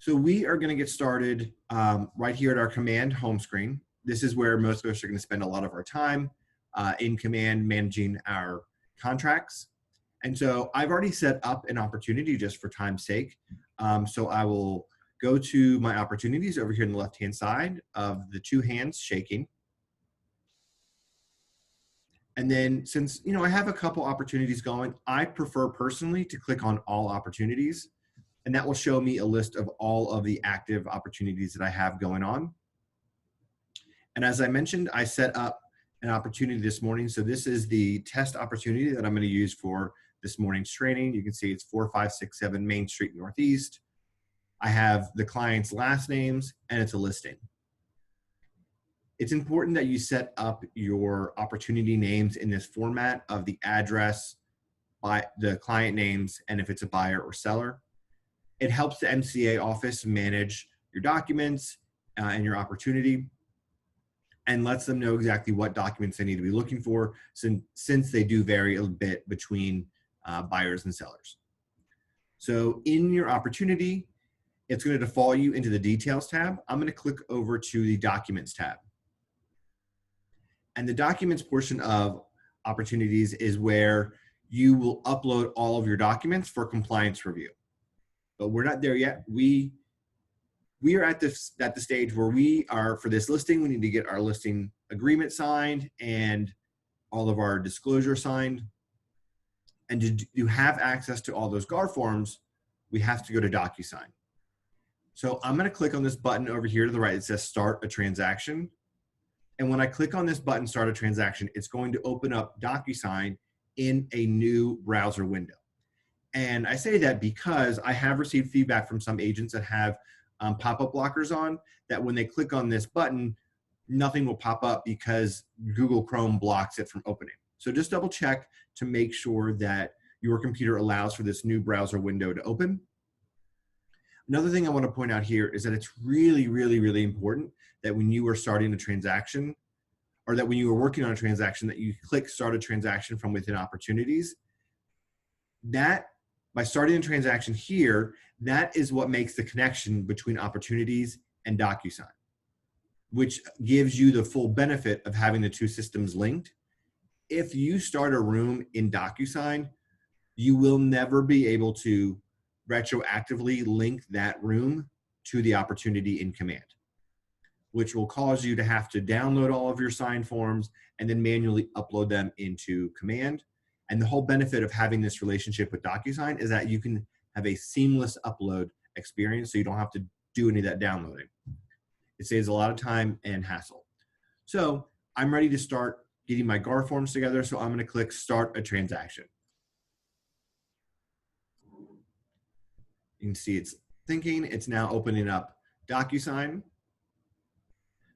So we are going to get started right here at our Command home screen. This is where most of us are going to spend a lot of our time in Command managing our contracts. And so I've already set up an opportunity just for time's sake. So I will go to my opportunities over here on the left-hand side of the two hands shaking. And then since, I have a couple opportunities going, I prefer personally to click on all opportunities, and that will show me a list of all of the active opportunities that I have going on. And as I mentioned, I set up an opportunity this morning. So this is the test opportunity that I'm going to use for this morning's training. You can see it's 4567 Main Street Northeast. I have the client's last names, and it's a listing. It's important that you set up your opportunity names in this format of the address, by the client names, and if it's a buyer or seller. It helps the MCA office manage your documents and your opportunity, and lets them know exactly what documents they need to be looking for, since they do vary a bit between buyers and sellers. So in your opportunity, it's going to default you into the Details tab. I'm going to click over to the Documents tab. And the Documents portion of opportunities is where you will upload all of your documents for compliance review. But we're not there yet. We are at the stage where we are, for this listing, we need to get our listing agreement signed and all of our disclosure signed. And to have access to all those Garf forms, we have to go to DocuSign. So I'm going to click on this button over here to the right. It says Start a Transaction. And when I click on this button, Start a Transaction, it's going to open up DocuSign in a new browser window. And I say that because I have received feedback from some agents that have pop-up blockers on, that when they click on this button, nothing will pop up because Google Chrome blocks it from opening. So just double check to make sure that your computer allows for this new browser window to open. Another thing I want to point out here is that it's really, really, really important that when you are starting a transaction, or that when you are working on a transaction, that you click Start a Transaction from within Opportunities. That, by starting a transaction here, that is what makes the connection between Opportunities and DocuSign, which gives you the full benefit of having the two systems linked. If you start a room in DocuSign, you will never be able to retroactively link that room to the opportunity in Command, which will cause you to have to download all of your signed forms and then manually upload them into Command. And the whole benefit of having this relationship with DocuSign is that you can have a seamless upload experience, so you don't have to do any of that downloading. It saves a lot of time and hassle. So I'm ready to start getting my Garf forms together, so I'm going to click Start a Transaction. You can see it's thinking. It's now opening up DocuSign.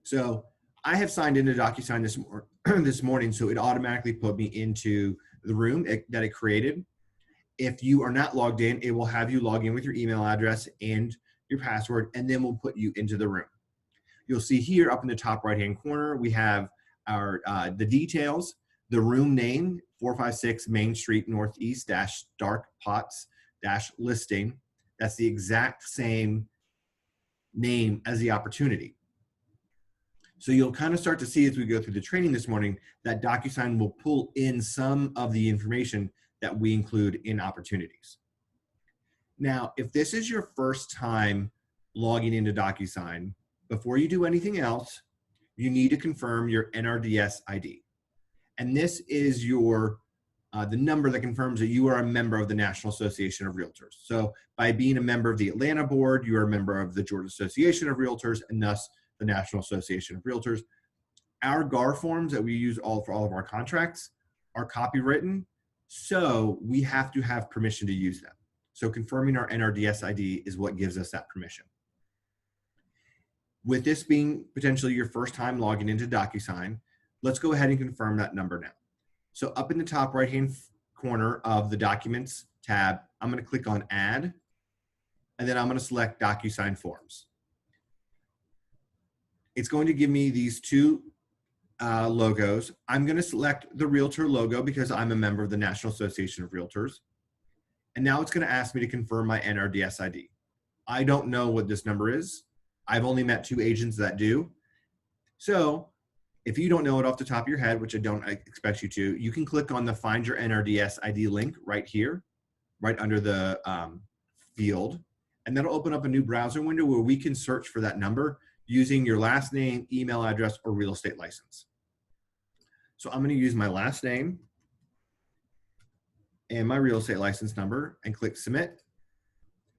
So I have signed into DocuSign this morning, so it automatically put me into the room that it created. If you are not logged in, it will have you log in with your email address and your password, and then we'll put you into the room. You'll see here up in the top right-hand corner, we have our the details, the room name, 456 Main Street Northeast - Dark Pots - listing. That's the exact same name as the opportunity. So you'll kind of start to see as we go through the training this morning that DocuSign will pull in some of the information that we include in opportunities. Now, if this is your first time logging into DocuSign, before you do anything else, you need to confirm your NRDS ID. And this is your the number that confirms that you are a member of the National Association of Realtors. So by being a member of the Atlanta board, you are a member of the Georgia Association of Realtors, and thus the National Association of Realtors. Our Garf forms that we use for all of our contracts are copywritten, so we have to have permission to use them. So confirming our NRDS ID is what gives us that permission. With this being potentially your first time logging into DocuSign, let's go ahead and confirm that number now. So up in the top right-hand corner of the Documents tab, I'm going to click on Add, and then I'm going to select DocuSign Forms. It's going to give me these two logos. I'm going to select the Realtor logo because I'm a member of the National Association of Realtors. And now it's going to ask me to confirm my NRDS ID. I don't know what this number is. I've only met 2 agents that do. So if you don't know it off the top of your head, which I don't expect you to, you can click on the Find Your NRDS ID link right here, right under the field, and that'll open up a new browser window where we can search for that number using your last name, email address, or real estate license. So I'm going to use my last name and my real estate license number and click Submit,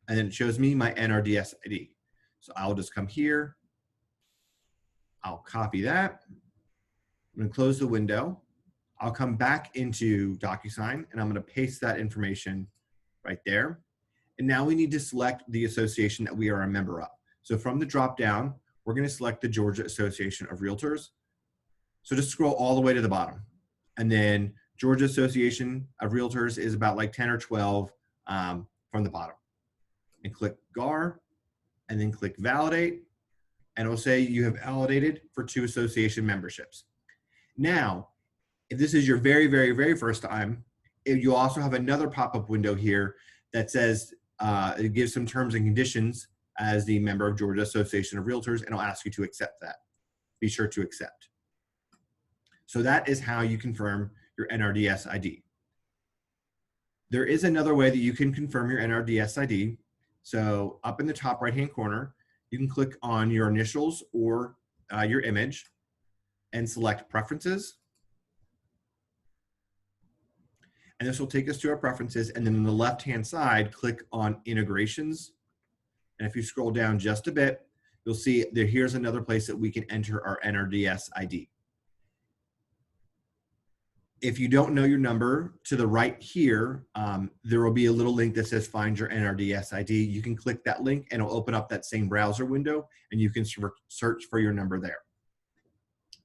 and then it shows me my NRDS ID. So I'll just come here, I'll copy that, I'm going to close the window, I'll come back into DocuSign, and I'm going to paste that information right there. And now we need to select the association that we are a member of. So from the drop down, we're going to select the Georgia Association of Realtors. So just scroll all the way to the bottom. And then Georgia Association of Realtors is about like 10 or 12 from the bottom. And click GAR, and then click Validate. And it'll say you have validated for 2 association memberships. Now, if this is your very, very, very first time, you also have another pop-up window here that says, it gives some terms and conditions as the member of Georgia Association of Realtors, and it'll ask you to accept that. Be sure to accept. So that is how you confirm your NRDS ID. There is another way that you can confirm your NRDS ID. So up in the top right-hand corner, you can click on your initials or your image and select Preferences. And this will take us to our preferences. And then on the left-hand side, click on Integrations. And if you scroll down just a bit, you'll see that here's another place that we can enter our NRDS ID. If you don't know your number, to the right here, there will be a little link that says Find Your NRDS ID. You can click that link and it'll open up that same browser window, and you can search for your number there.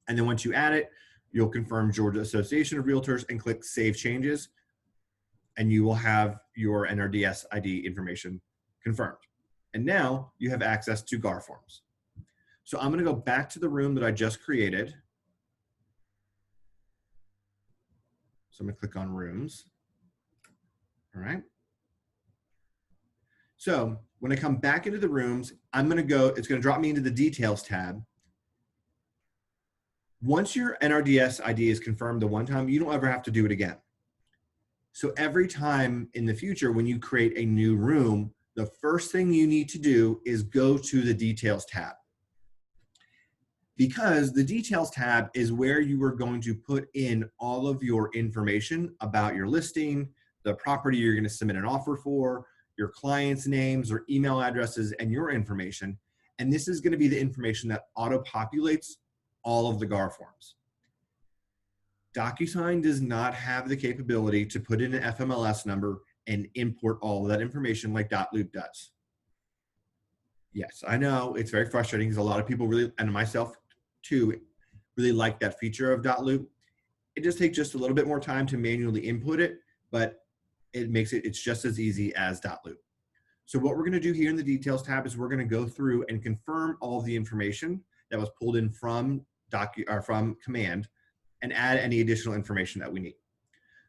And then once you add it, you'll confirm Georgia Association of Realtors and click Save Changes, and you will have your NRDS ID information confirmed. And now you have access to GAR forms. So I'm going to go back to the room that I just created. So I'm going to click on Rooms. All right. So when I come back into the rooms, I'm going to go, it's going to drop me into the Details tab. Once your NRDS ID is confirmed the one time, you don't ever have to do it again. So every time in the future, when you create a new room, the first thing you need to do is go to the Details tab. Because the Details tab is where you are going to put in all of your information about your listing, the property you're going to submit an offer for, your clients' names or email addresses, and your information. And this is going to be the information that auto-populates all of the GAR forms. DocuSign does not have the capability to put in an FMLS number and import all of that information like .loop does. Yes, I know it's very frustrating because a lot of people really, and myself too, really like that feature of .loop. It just takes just a little bit more time to manually input it, but it makes it, it's just as easy as .loop. So what we're going to do here in the Details tab is we're going to go through and confirm all of the information that was pulled in from Command and add any additional information that we need.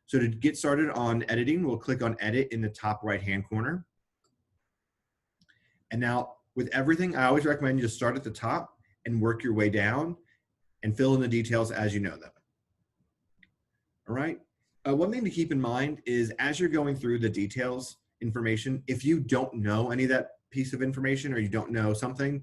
So to get started on editing, we'll click on Edit in the top right-hand corner. And now with everything, I always recommend you to start at the top and work your way down and fill in the details as you know them. All right. One thing to keep in mind is as you're going through the details information, if you don't know any of that piece of information or you don't know something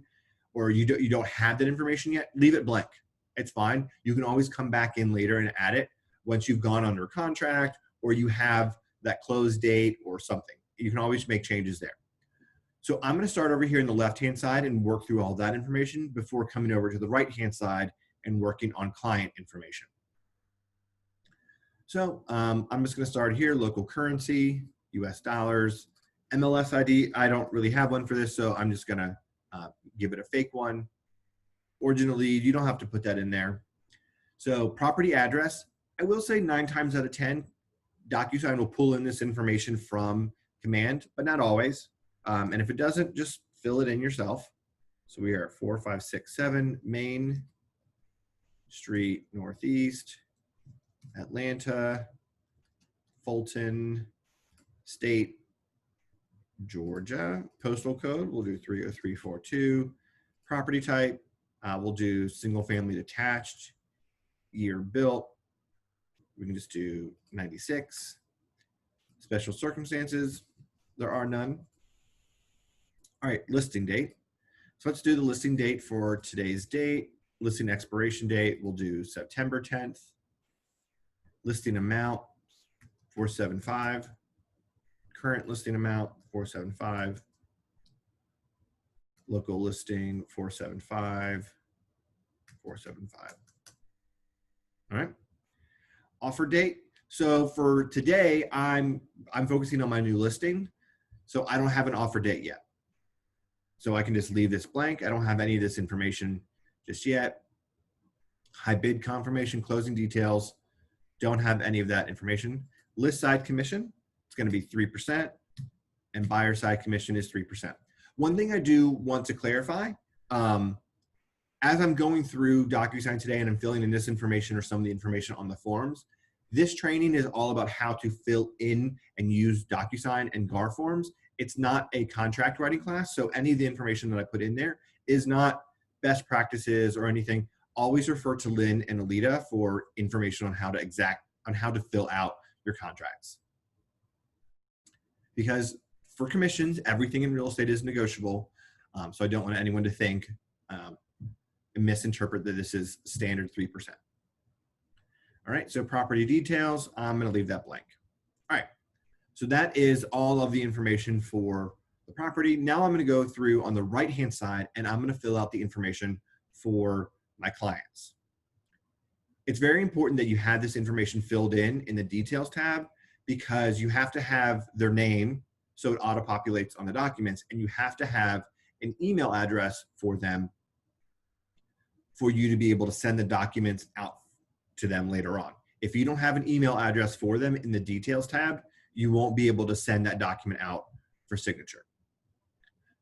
or you don't have that information yet, leave it blank. It's fine. You can always come back in later and add it once you've gone under contract or you have that close date or something. You can always make changes there. So I'm going to start over here in the left-hand side and work through all that information before coming over to the right-hand side and working on client information. So I'm just going to start here, local currency, US dollars, MLS ID. I don't really have one for this, so I'm just going to give it a fake one. Originally, you don't have to put that in there. So property address, I will say 9 times out of 10, DocuSign will pull in this information from Command, but not always. And if it doesn't, just fill it in yourself. So we are at 4567 Main Street Northeast, Atlanta, Fulton, State, Georgia. Postal code, we'll do 30342. Property type, we'll do single family detached. Year built, we can just do 96. Special circumstances, there are none. All right, listing date. So let's do the listing date for today's date. Listing expiration date, we'll do September 10th. Listing amount, 475. Current listing amount, 475. Local listing, 475. 475. All right. Offer date. So for today, I'm focusing on my new listing. So I don't have an offer date yet. So I can just leave this blank. I don't have any of this information just yet. High bid confirmation, closing details. Don't have any of that information. List side commission, it's going to be 3%, and buyer side commission is 3%. One thing I do want to clarify, as I'm going through DocuSign today and I'm filling in this information or some of the information on the forms, this training is all about how to fill in and use DocuSign and Garf forms. It's not a contract writing class, so any of the information that I put in there is not best practices or anything. Always refer to Lynn and Aleta for information on how to fill out your contracts. Because for commissions, everything in real estate is negotiable, so I don't want anyone to think and misinterpret that this is standard 3%. All right, so property details, I'm going to leave that blank. All right, so that is all of the information for the property. Now I'm going to go through on the right-hand side, and I'm going to fill out the information for my clients. It's very important that you have this information filled in the details tab, because you have to have their name, so it auto-populates on the documents, and you have to have an email address for them for you to be able to send the documents out to them later on. If you don't have an email address for them in the details tab, you won't be able to send that document out for signature.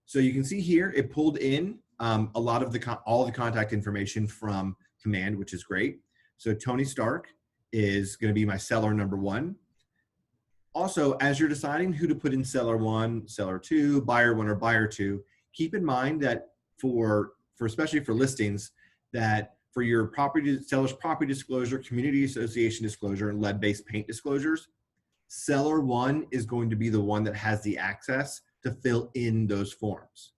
So you can see here, it pulled in a lot of all the contact information from Command, which is great. So Tony Stark is going to be my seller number 1. Also, as you're deciding who to put in seller 1, seller 2, buyer 1, or buyer 2, keep in mind that for especially for listings, that for your seller's property disclosure, community association disclosure, and lead-based paint disclosures, seller 1 is going to be the one that has the access to fill in those forms.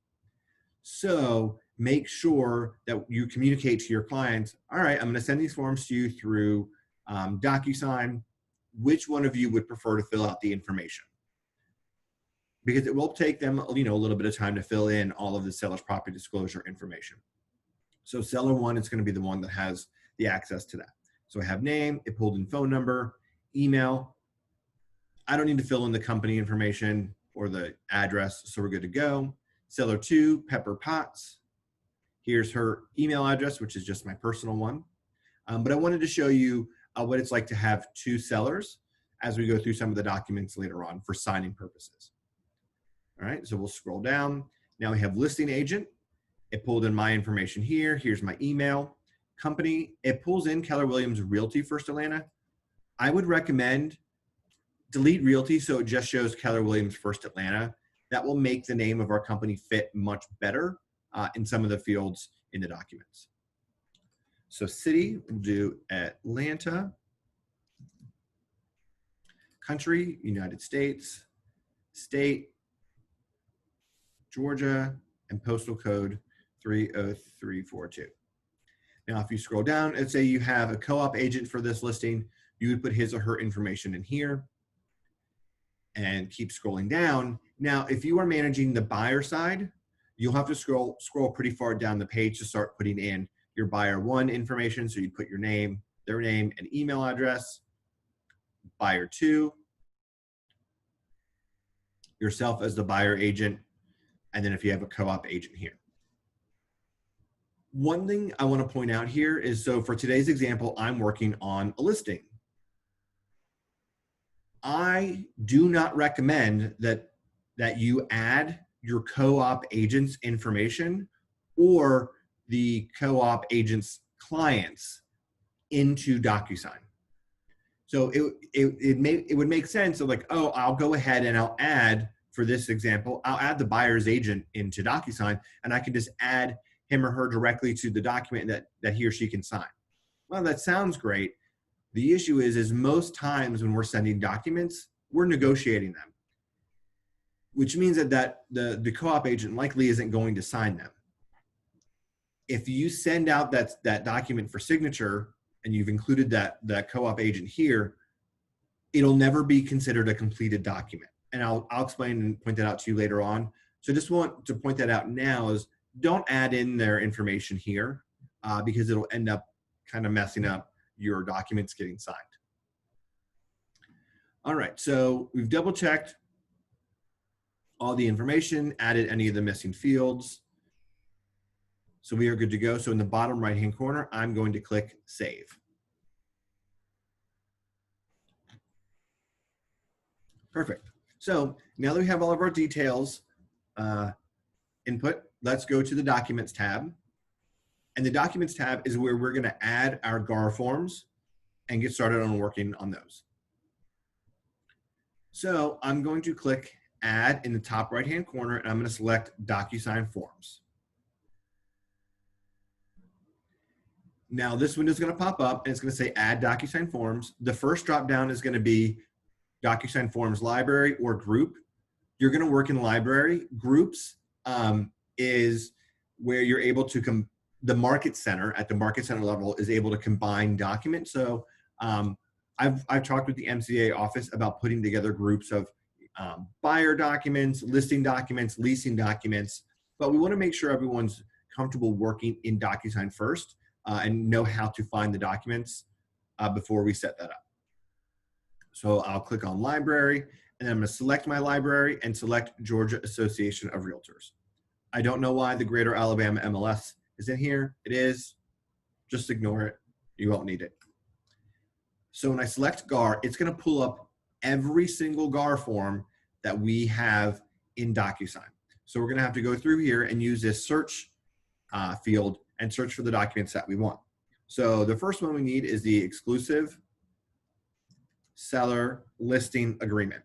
So make sure that you communicate to your clients, all right, I'm going to send these forms to you through DocuSign. Which one of you would prefer to fill out the information? Because it will take them, a little bit of time to fill in all of the seller's property disclosure information. So seller 1 is going to be the one that has the access to that. So I have name, it pulled in phone number, email. I don't need to fill in the company information or the address, so we're good to go. Seller 2, Pepper Potts. Here's her email address, which is just my personal one. But I wanted to show you what it's like to have 2 sellers as we go through some of the documents later on for signing purposes. All right, so we'll scroll down. Now we have listing agent. It pulled in my information here. Here's my email. Company, it pulls in Keller Williams Realty First Atlanta. I would recommend delete Realty so it just shows Keller Williams First Atlanta. That will make the name of our company fit much better in some of the fields in the documents. So city, we'll do Atlanta. Country, United States. State, Georgia, and postal code 30342. Now, if you scroll down and say you have a co-op agent for this listing, you would put his or her information in here and keep scrolling down. Now, if you are managing the buyer side, you'll have to scroll pretty far down the page to start putting in your buyer 1 information. So you put your name, their name, and email address. Buyer 2, yourself as the buyer agent, and then if you have a co-op agent here. One thing I want to point out here is, so for today's example, I'm working on a listing. I do not recommend that you add your co-op agent's information or the co-op agent's clients into DocuSign. So it would make sense of like, oh, I'll go ahead and I'll add for this example, I'll add the buyer's agent into DocuSign, and I can just add him or her directly to the document that he or she can sign. Well, that sounds great. The issue is most times when we're sending documents, we're negotiating them, which means that the co-op agent likely isn't going to sign them. If you send out that document for signature and you've included that co-op agent here, it'll never be considered a completed document. And I'll explain and point that out to you later on. So just want to point that out now is don't add in their information here because it'll end up kind of messing up your documents getting signed. All right, so we've double checked all the information, added any of the missing fields. So we are good to go. So in the bottom right-hand corner, I'm going to click Save. Perfect. So now that we have all of our details input, let's go to the Documents tab. And the Documents tab is where we're going to add our Garf forms and get started on working on those. So I'm going to click Add in the top right-hand corner, and I'm going to select DocuSign Forms. Now this window is going to pop up, and it's going to say Add DocuSign Forms. The first drop-down is going to be DocuSign Forms Library or Group. You're going to work in Library. Groups is where you're able to the Market Center at the Market Center level is able to combine documents. So I've talked with the MCA office about putting together groups of buyer documents, listing documents, leasing documents, but we want to make sure everyone's comfortable working in DocuSign first and know how to find the documents before we set that up. So I'll click on Library, and then I'm going to select my library and select Georgia Association of Realtors. I don't know why the Greater Alabama MLS is in here. It is. Just ignore it. You won't need it. So when I select GAR, it's going to pull up every single GAR form that we have in DocuSign. So we're going to have to go through here and use this search field and search for the documents that we want. So the first one we need is the exclusive seller listing agreement.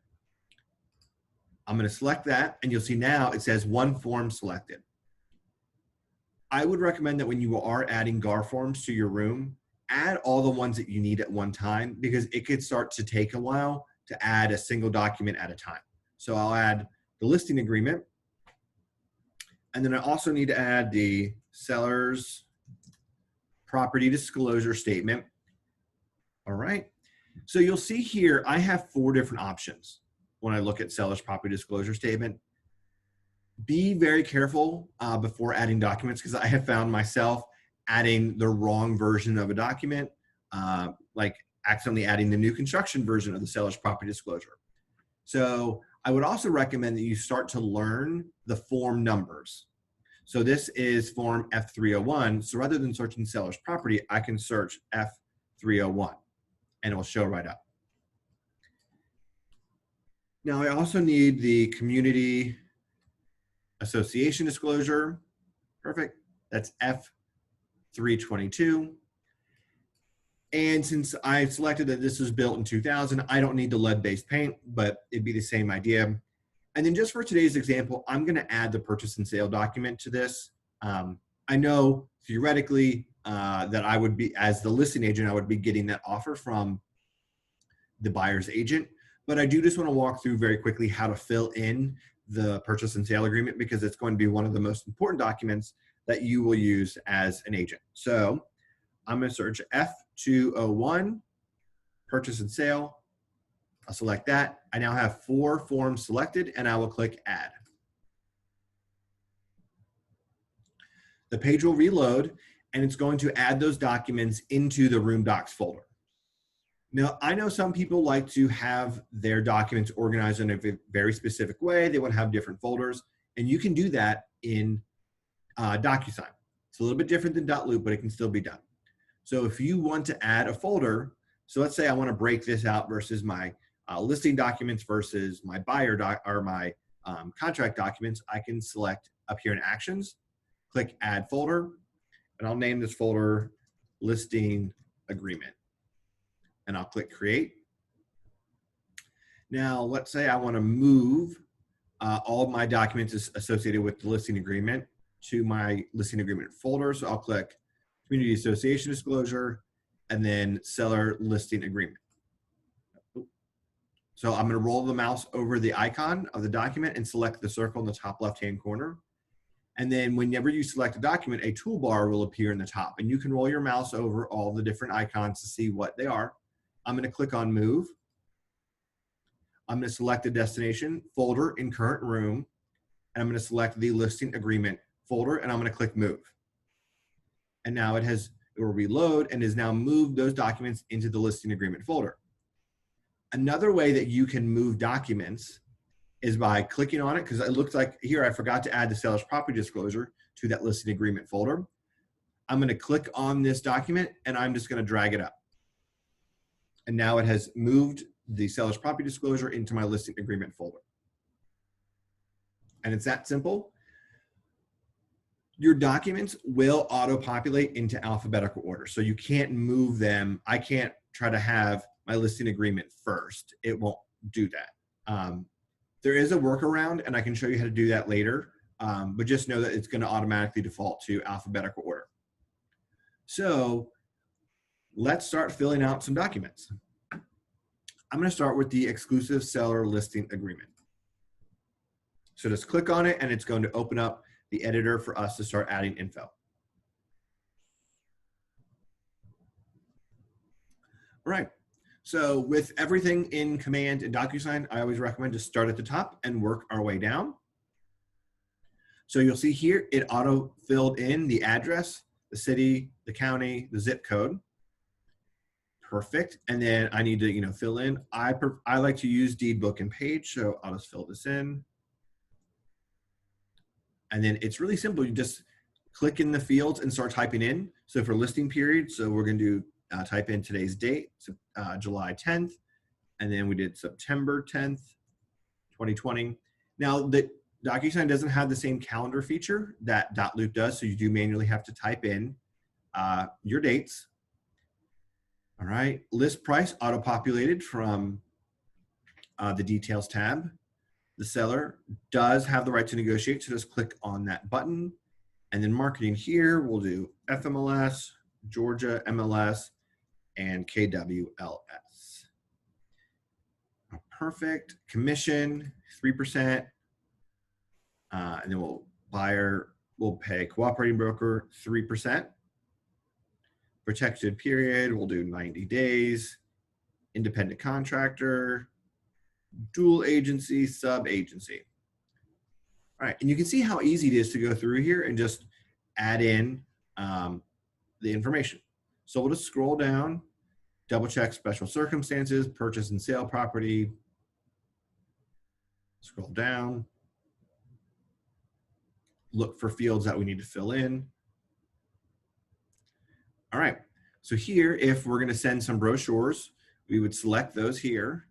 I'm going to select that, and you'll see now it says one form selected. I would recommend that when you are adding GAR forms to your room, add all the ones that you need at one time because it could start to take a while to add a single document at a time. So I'll add the listing agreement, and then I also need to add the seller's property disclosure statement. All right. So you'll see here, I have 4 different options when I look at seller's property disclosure statement. Be very careful before adding documents because I have found myself adding the wrong version of a document, like accidentally adding the new construction version of the seller's property disclosure. So I would also recommend that you start to learn the form numbers. So this is form F301. So rather than searching seller's property, I can search F301 and it will show right up. Now I also need the community association disclosure. Perfect. That's F322. And since I selected that this was built in 2000, I don't need the lead-based paint, but it'd be the same idea. And then just for today's example, I'm going to add the purchase and sale document to this. I know theoretically that I would be, as the listing agent, I would be getting that offer from the buyer's agent. But I do just want to walk through very quickly how to fill in the purchase and sale agreement because it's going to be one of the most important documents that you will use as an agent. So I'm going to search F201, purchase and sale. I'll select that. I now have 4 forms selected and I will click add. The page will reload and it's going to add those documents into the Room Docs folder. Now, I know some people like to have their documents organized in a very specific way. They want to have different folders, and you can do that in DocuSign. It's a little bit different than .loop, but it can still be done. So if you want to add a folder, so let's say I want to break this out versus my listing documents versus my buyer or my contract documents, I can select up here in Actions, click Add Folder, and I'll name this folder Listing Agreement. And I'll click Create. Now, let's say I want to move all of my documents is associated with the listing agreement to my listing agreement folder. So I'll click Community Association Disclosure and then Seller Listing Agreement. So I'm going to roll the mouse over the icon of the document and select the circle in the top left-hand corner. And then whenever you select a document, a toolbar will appear in the top. And you can roll your mouse over all the different icons to see what they are. I'm going to click on Move. I'm going to select a destination, folder in current room, and I'm going to select the listing agreement folder, and I'm going to click Move. And now it will reload and has now moved those documents into the listing agreement folder. Another way that you can move documents is by clicking on it, because it looks like here I forgot to add the seller's property disclosure to that listing agreement folder. I'm going to click on this document and I'm just going to drag it up. And now it has moved the seller's property disclosure into my listing agreement folder. And it's that simple. Your documents will auto-populate into alphabetical order. So you can't move them. I can't try to have my listing agreement first. It won't do that. There is a workaround, and I can show you how to do that later, but just know that it's going to automatically default to alphabetical order. So let's start filling out some documents. I'm going to start with the exclusive seller listing agreement. So just click on it, and it's going to open up the editor for us to start adding info. All right. So with everything in Command and DocuSign, I always recommend to start at the top and work our way down. So you'll see here, it auto-filled in the address, the city, the county, the zip code. Perfect. And then I need to, fill in. I like to use deed book and page, so I'll just fill this in. And then it's really simple. You just click in the fields and start typing in. So for listing period, so we're going to do type in today's date, July 10th, and then we did September 10th, 2020. Now, the DocuSign doesn't have the same calendar feature that .loop does, so you do manually have to type in your dates. All right, list price auto-populated from the Details tab. The seller does have the right to negotiate, so just click on that button. And then marketing here, we'll do FMLS, Georgia MLS, and KWLS. Perfect. Commission, 3%. And then we'll pay cooperating broker 3%. Protected period, we'll do 90 days. Independent contractor, dual agency, sub-agency. All right, and you can see how easy it is to go through here and just add in the information. So we'll just scroll down, double check special circumstances, purchase and sale property. Scroll down, look for fields that we need to fill in. All right, so here, if we're gonna send some brochures, we would select those here.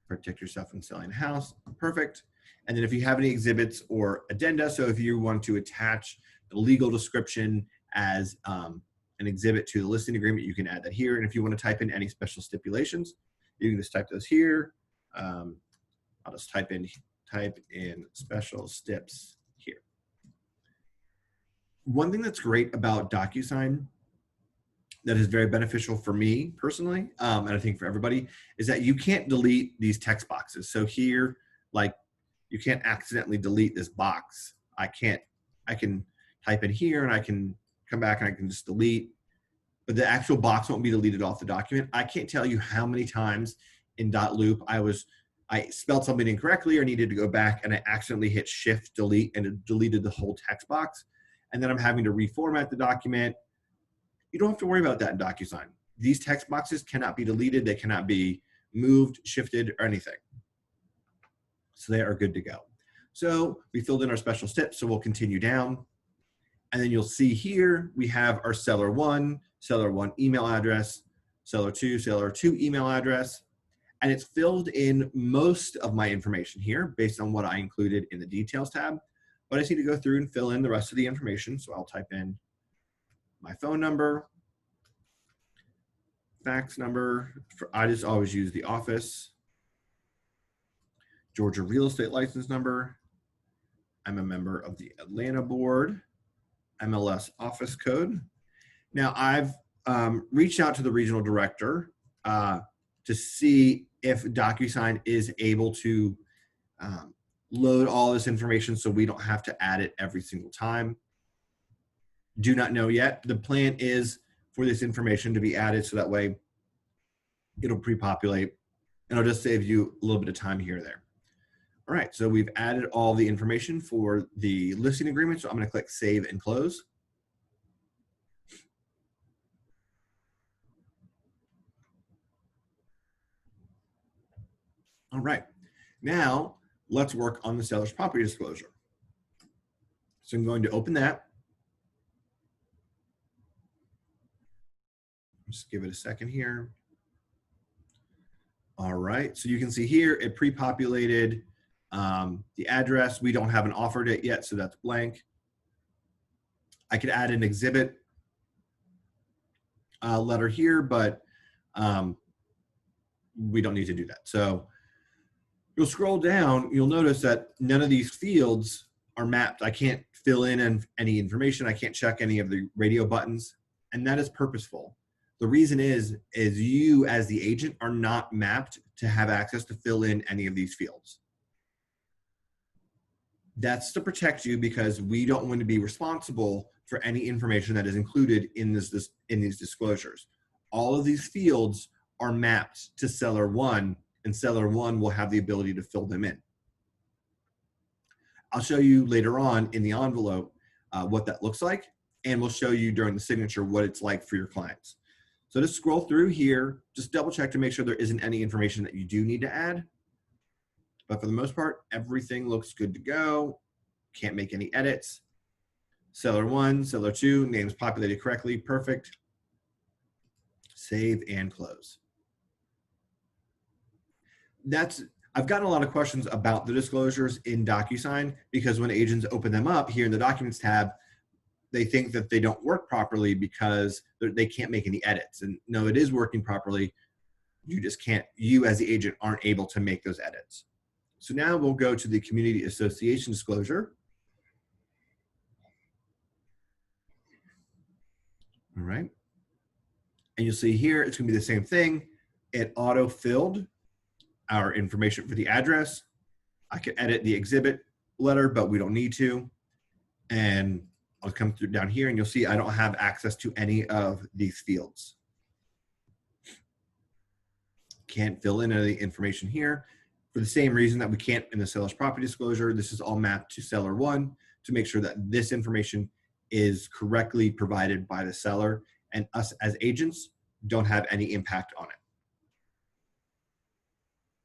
Protect yourself from selling a house, perfect. And then if you have any exhibits or addenda, so if you want to attach the legal description as an exhibit to the listing agreement, you can add that here. And if you want to type in any special stipulations, you can just type those here. I'll just type in special stips here. One thing that's great about DocuSign that is very beneficial for me personally, and I think for everybody, is that you can't delete these text boxes. So here, like, you can't accidentally delete this box. I can type in here and I can come back and I can just delete, but the actual box won't be deleted off the document. I can't tell you how many times in .loop I spelled something incorrectly or needed to go back and I accidentally hit Shift Delete and it deleted the whole text box. And then I'm having to reformat the document. You don't have to worry about that in DocuSign. These text boxes cannot be deleted. They cannot be moved, shifted, or anything. So they are good to go. So we filled in our special steps, so we'll continue down. And then you'll see here, we have our seller one email address, seller two email address. And it's filled in most of my information here based on what I included in the details tab. But I just need to go through and fill in the rest of the information. So I'll type in my phone number, fax number. I just always use the office. Georgia real estate license number. I'm a member of the Atlanta board, MLS office code. Now I've reached out to the regional director to see if DocuSign is able to load all this information so we don't have to add it every single time. Do not know yet. The plan is for this information to be added so that way it'll pre-populate and it'll just save you a little bit of time here or there. All right, so we've added all the information for the listing agreement. So I'm gonna click Save and Close. All right, now let's work on the seller's property disclosure. So I'm going to open that. Just give it a second here. All right, so you can see here it pre-populated the address. We don't have an offer date yet, so that's blank. I could add an exhibit letter here, but we don't need to do that. So you'll scroll down, you'll notice that none of these fields are mapped. I can't fill in any information. I can't check any of the radio buttons, and that is purposeful. The reason is you as the agent are not mapped to have access to fill in any of these fields. That's to protect you because we don't want to be responsible for any information that is included in these disclosures. All of these fields are mapped to seller one, and seller one will have the ability to fill them in. I'll show you later on in the envelope what that looks like, and we'll show you during the signature what it's like for your clients. So just scroll through here, just double check to make sure there isn't any information that you do need to add. But for the most part, everything looks good to go. Can't make any edits. Seller one, seller two, names populated correctly, perfect. Save and close. I've gotten a lot of questions about the disclosures in DocuSign because when agents open them up here in the Documents tab, they think that they don't work properly because they can't make any edits. And no, it is working properly. You just can't, you as the agent aren't able to make those edits. So now we'll go to the Community Association disclosure. All right. And you'll see here, it's gonna be the same thing. It auto-filled our information for the address. I could edit the exhibit letter, but we don't need to. And I'll come through down here and you'll see I don't have access to any of these fields. Can't fill in any information here for the same reason that we can't in the seller's property disclosure. This is all mapped to seller one to make sure that this information is correctly provided by the seller and us as agents don't have any impact on it.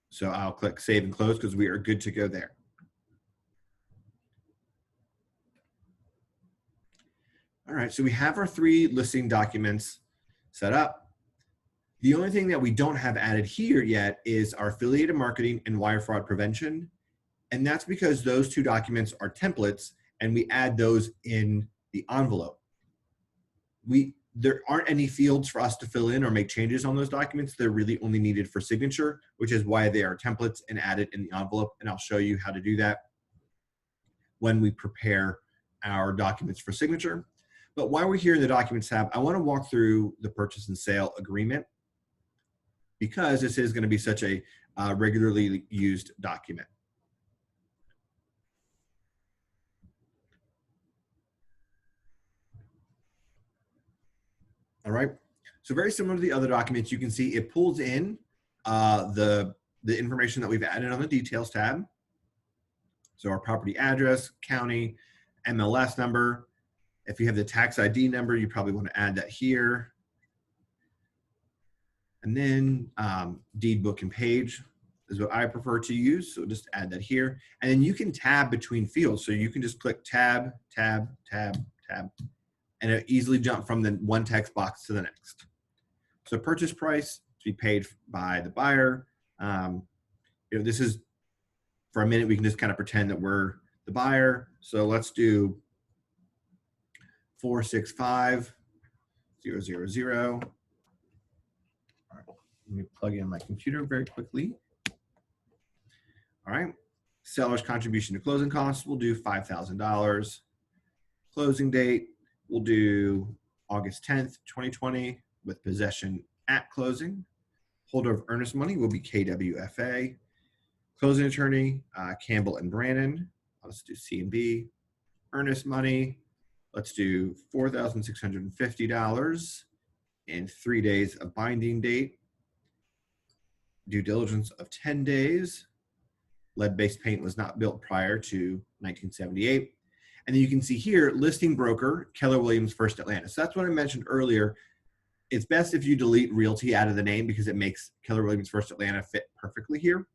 So I'll click Save and Close because we are good to go there. All right, so we have our 3 listing documents set up. The only thing that we don't have added here yet is our affiliated marketing and wire fraud prevention. And that's because those 2 documents are templates and we add those in the envelope. There aren't any fields for us to fill in or make changes on those documents. They're really only needed for signature, which is why they are templates and added in the envelope. And I'll show you how to do that when we prepare our documents for signature. But while we're here in the Documents tab, I want to walk through the purchase and sale agreement because this is going to be such a regularly used document. All right, so very similar to the other documents, you can see it pulls in the information that we've added on the Details tab. So our property address, county, MLS number. If you have the tax ID number, you probably want to add that here. And then deed book and page is what I prefer to use. So just add that here. And then you can tab between fields. So you can just click tab, tab, tab, tab, and it easily jump from the one text box to the next. So purchase price to be paid by the buyer. This is, for a minute, we can just kind of pretend that we're the buyer. So let's do 465,000. All right, let me plug in my computer very quickly. All right, Seller's contribution to closing costs, we'll do $5,000. Closing date, we'll do August 10th, 2020 with possession at closing. Holder of earnest money will be KWFA. Closing attorney, Campbell and Brannon. Let's do C&B. Earnest money, let's do $4,650 and 3 days of binding date. Due diligence of 10 days. Lead-based paint was not built prior to 1978. And then you can see here, listing broker, Keller Williams First Atlanta. So that's what I mentioned earlier. It's best if you delete Realty out of the name because it makes Keller Williams First Atlanta fit perfectly here.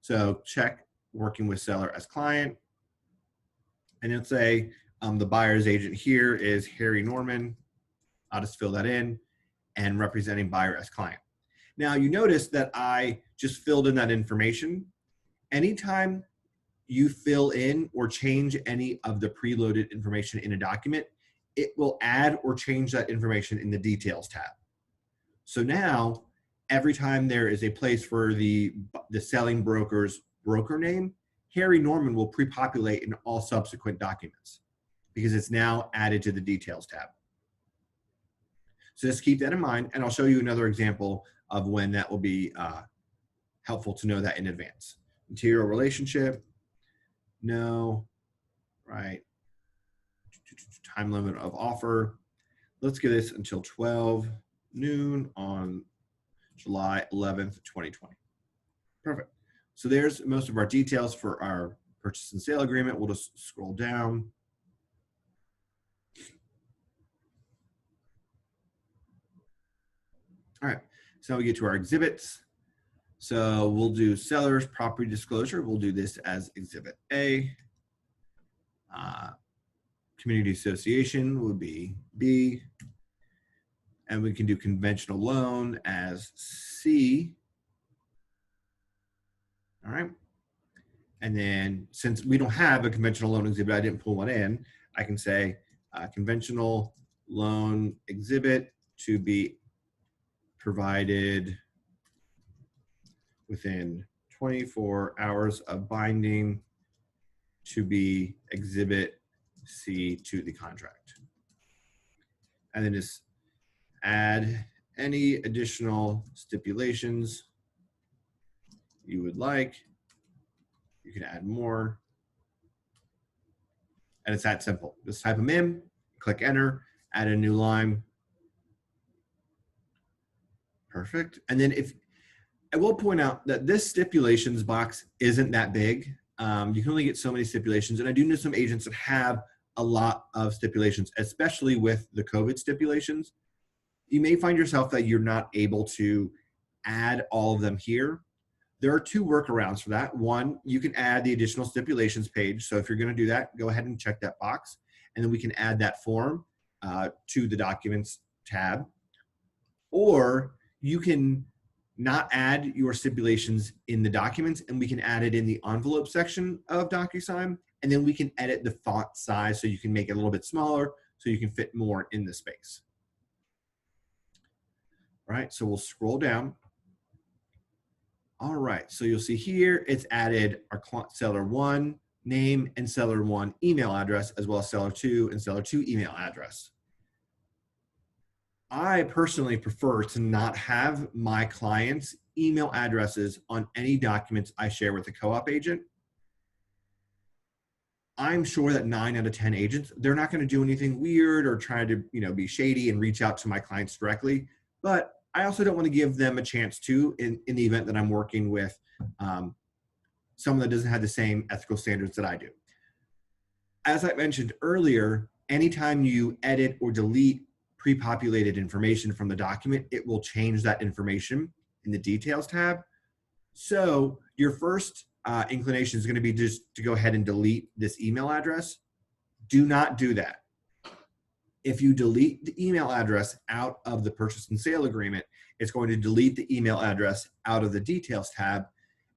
So check working with seller as client. And it'll say the buyer's agent here is Harry Norman. I'll just fill that in and representing buyer as client. Now you notice that I just filled in that information. Anytime you fill in or change any of the preloaded information in a document, it will add or change that information in the details tab. So now, every time there is a place for the selling broker's broker name, Harry Norman will pre-populate in all subsequent documents because it's now added to the details tab. So just keep that in mind, and I'll show you another example of when that will be helpful to know that in advance. Material relationship, no, right. Time limit of offer. Let's get this until 12 noon on July 11th, 2020. Perfect. So there's most of our details for our purchase and sale agreement. We'll just scroll down. All right, so now we get to our exhibits. So we'll do seller's property disclosure. We'll do this as exhibit A. Community association would be B. And we can do conventional loan as C. All right. And then since we don't have a conventional loan exhibit, I didn't pull one in, I can say conventional loan exhibit to be provided within 24 hours of binding to be exhibit C to the contract. And then just add any additional stipulations you would like. You can add more. And it's that simple. Just type them in, click enter, add a new line. Perfect. And then I will point out that this stipulations box isn't that big. You can only get so many stipulations. And I do know some agents that have a lot of stipulations, especially with the COVID stipulations. You may find yourself that you're not able to add all of them here. There are two workarounds for that. One, you can add the additional stipulations page. So if you're going to do that, go ahead and check that box. And then we can add that form to the documents tab. Or you can not add your stipulations in the documents, and we can add it in the envelope section of DocuSign, and then we can edit the font size so you can make it a little bit smaller so you can fit more in the space. All right, so we'll scroll down. All right, so you'll see here it's added our seller 1 name and seller 1 email address, as well as seller 2 and seller 2 email address. I personally prefer to not have my clients' email addresses on any documents I share with a co-op agent. I'm sure that 9 out of 10 agents, they're not going to do anything weird or try to, be shady and reach out to my clients directly. But I also don't want to give them a chance to in the event that I'm working with someone that doesn't have the same ethical standards that I do. As I mentioned earlier, anytime you edit or delete pre-populated information from the document, it will change that information in the details tab. So your first inclination is going to be just to go ahead and delete this email address. Do not do that. If you delete the email address out of the purchase and sale agreement, it's going to delete the email address out of the details tab.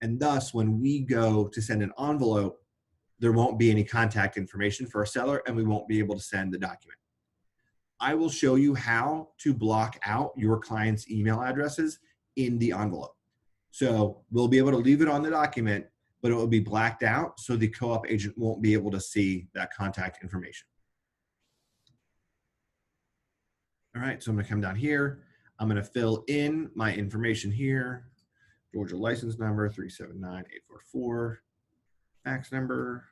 And thus, when we go to send an envelope, there won't be any contact information for a seller, and we won't be able to send the document. I will show you how to block out your client's email addresses in the envelope. So we'll be able to leave it on the document, but it will be blacked out so the co-op agent won't be able to see that contact information. All right, so I'm gonna come down here. I'm gonna fill in my information here. Georgia license number, 379844, fax number,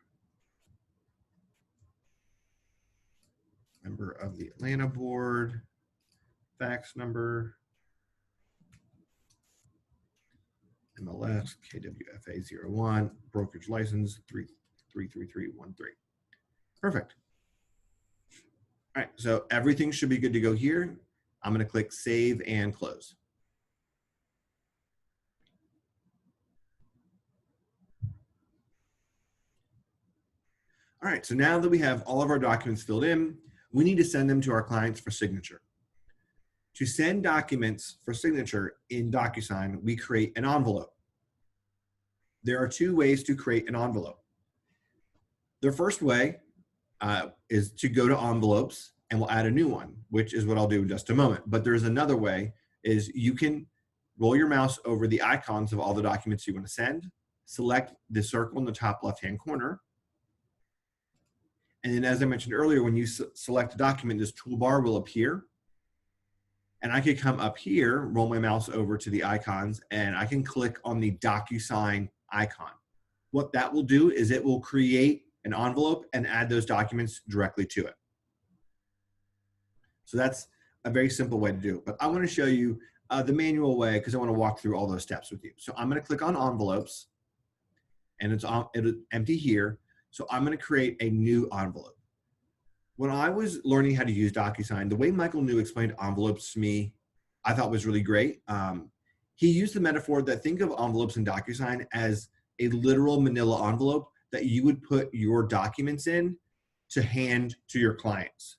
member of the Atlanta board, fax number, MLS, KWFA01, brokerage license, 33313. Perfect. All right, so everything should be good to go here. I'm gonna click Save and Close. All right, so now that we have all of our documents filled in, we need to send them to our clients for signature. To send documents for signature in DocuSign, we create an envelope. There are two ways to create an envelope. The first way is to go to envelopes and we'll add a new one, which is what I'll do in just a moment. But there's another way is you can roll your mouse over the icons of all the documents you want to send, select the circle in the top left-hand corner. And then as I mentioned earlier, when you select a document, this toolbar will appear. And I could come up here, roll my mouse over to the icons, and I can click on the DocuSign icon. What that will do is it will create an envelope and add those documents directly to it. So that's a very simple way to do it. But I want to show you the manual way because I want to walk through all those steps with you. So I'm going to click on envelopes, and it's empty here. So I'm going to create a new envelope. When I was learning how to use DocuSign, the way Michael New explained envelopes to me, I thought was really great. He used the metaphor that think of envelopes in DocuSign as a literal manila envelope that you would put your documents in to hand to your clients.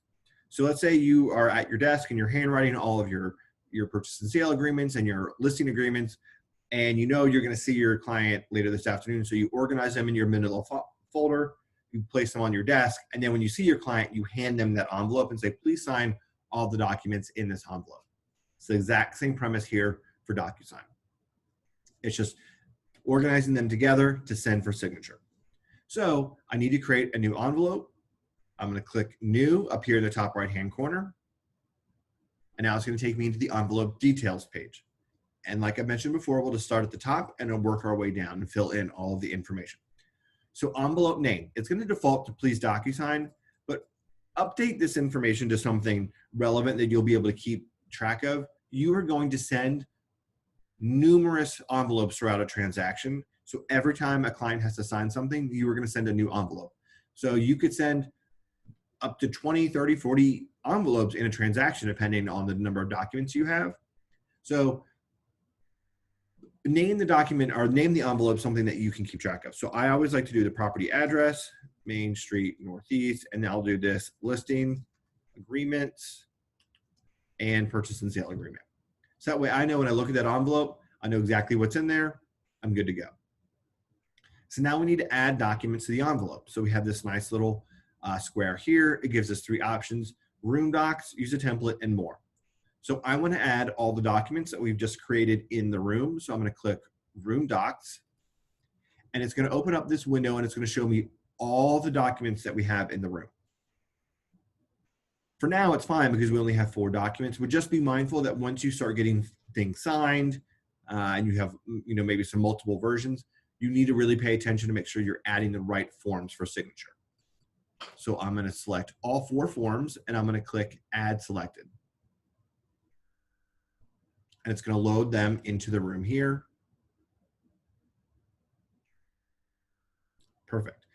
So let's say you are at your desk and you're handwriting all of your purchase and sale agreements and your listing agreements, and you know you're going to see your client later this afternoon, so you organize them in your manila folder, you place them on your desk, and then when you see your client, you hand them that envelope and say, please sign all the documents in this envelope. It's the exact same premise here for DocuSign. It's just organizing them together to send for signature. So I need to create a new envelope. I'm going to click New up here in the top right-hand corner. And now it's going to take me into the envelope details page. And like I mentioned before, we'll just start at the top and we'll work our way down and fill in all of the information. So envelope name, it's going to default to Please DocuSign, but update this information to something relevant that you'll be able to keep track of. You are going to send numerous envelopes throughout a transaction. So every time a client has to sign something, you are going to send a new envelope. So you could send up to 20, 30, 40 envelopes in a transaction, depending on the number of documents you have. So name the document or name the envelope something that you can keep track of. So I always like to do the property address, Main Street Northeast, and I'll do this listing, agreements, and purchase and sale agreement. So that way I know when I look at that envelope, I know exactly what's in there. I'm good to go. So now we need to add documents to the envelope. So we have this nice little square here. It gives us three options: room docs, use a template, and more. So I want to add all the documents that we've just created in the room. So I'm going to click Room Docs, and it's going to open up this window and it's going to show me all the documents that we have in the room. For now, it's fine because we only have 4 documents, but just be mindful that once you start getting things signed and you have maybe some multiple versions, you need to really pay attention to make sure you're adding the right forms for signature. So I'm going to select all 4 forms and I'm going to click Add Selected. And it's going to load them into the room here. Perfect.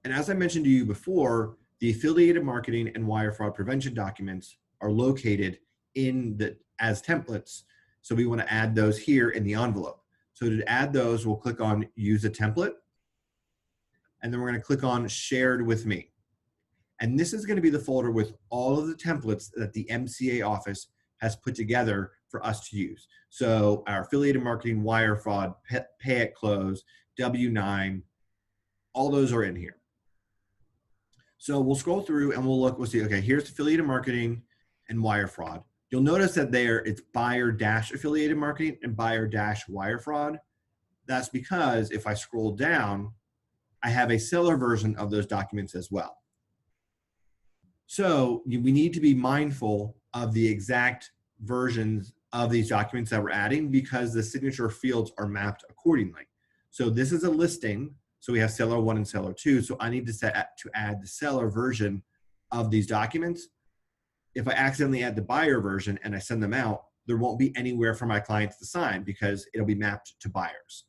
And as I mentioned to you before, the affiliated marketing and wire fraud prevention documents are located as templates. So we want to add those here in the envelope. So to add those, we'll click on Use a Template. And then we're going to click on Shared with Me. And this is going to be the folder with all of the templates that the MCA office has put together for us to use. So our affiliated marketing, wire fraud, pay at close, W-9, all those are in here. So we'll scroll through and we'll see, okay, here's affiliated marketing and wire fraud. You'll notice that it's buyer-affiliated marketing and buyer-wire fraud. That's because if I scroll down, I have a seller version of those documents as well. So we need to be mindful of the exact versions of these documents that we're adding because the signature fields are mapped accordingly. So this is a listing. So we have seller 1 and seller 2. So I need to add the seller version of these documents. If I accidentally add the buyer version and I send them out, there won't be anywhere for my clients to sign because it'll be mapped to buyers.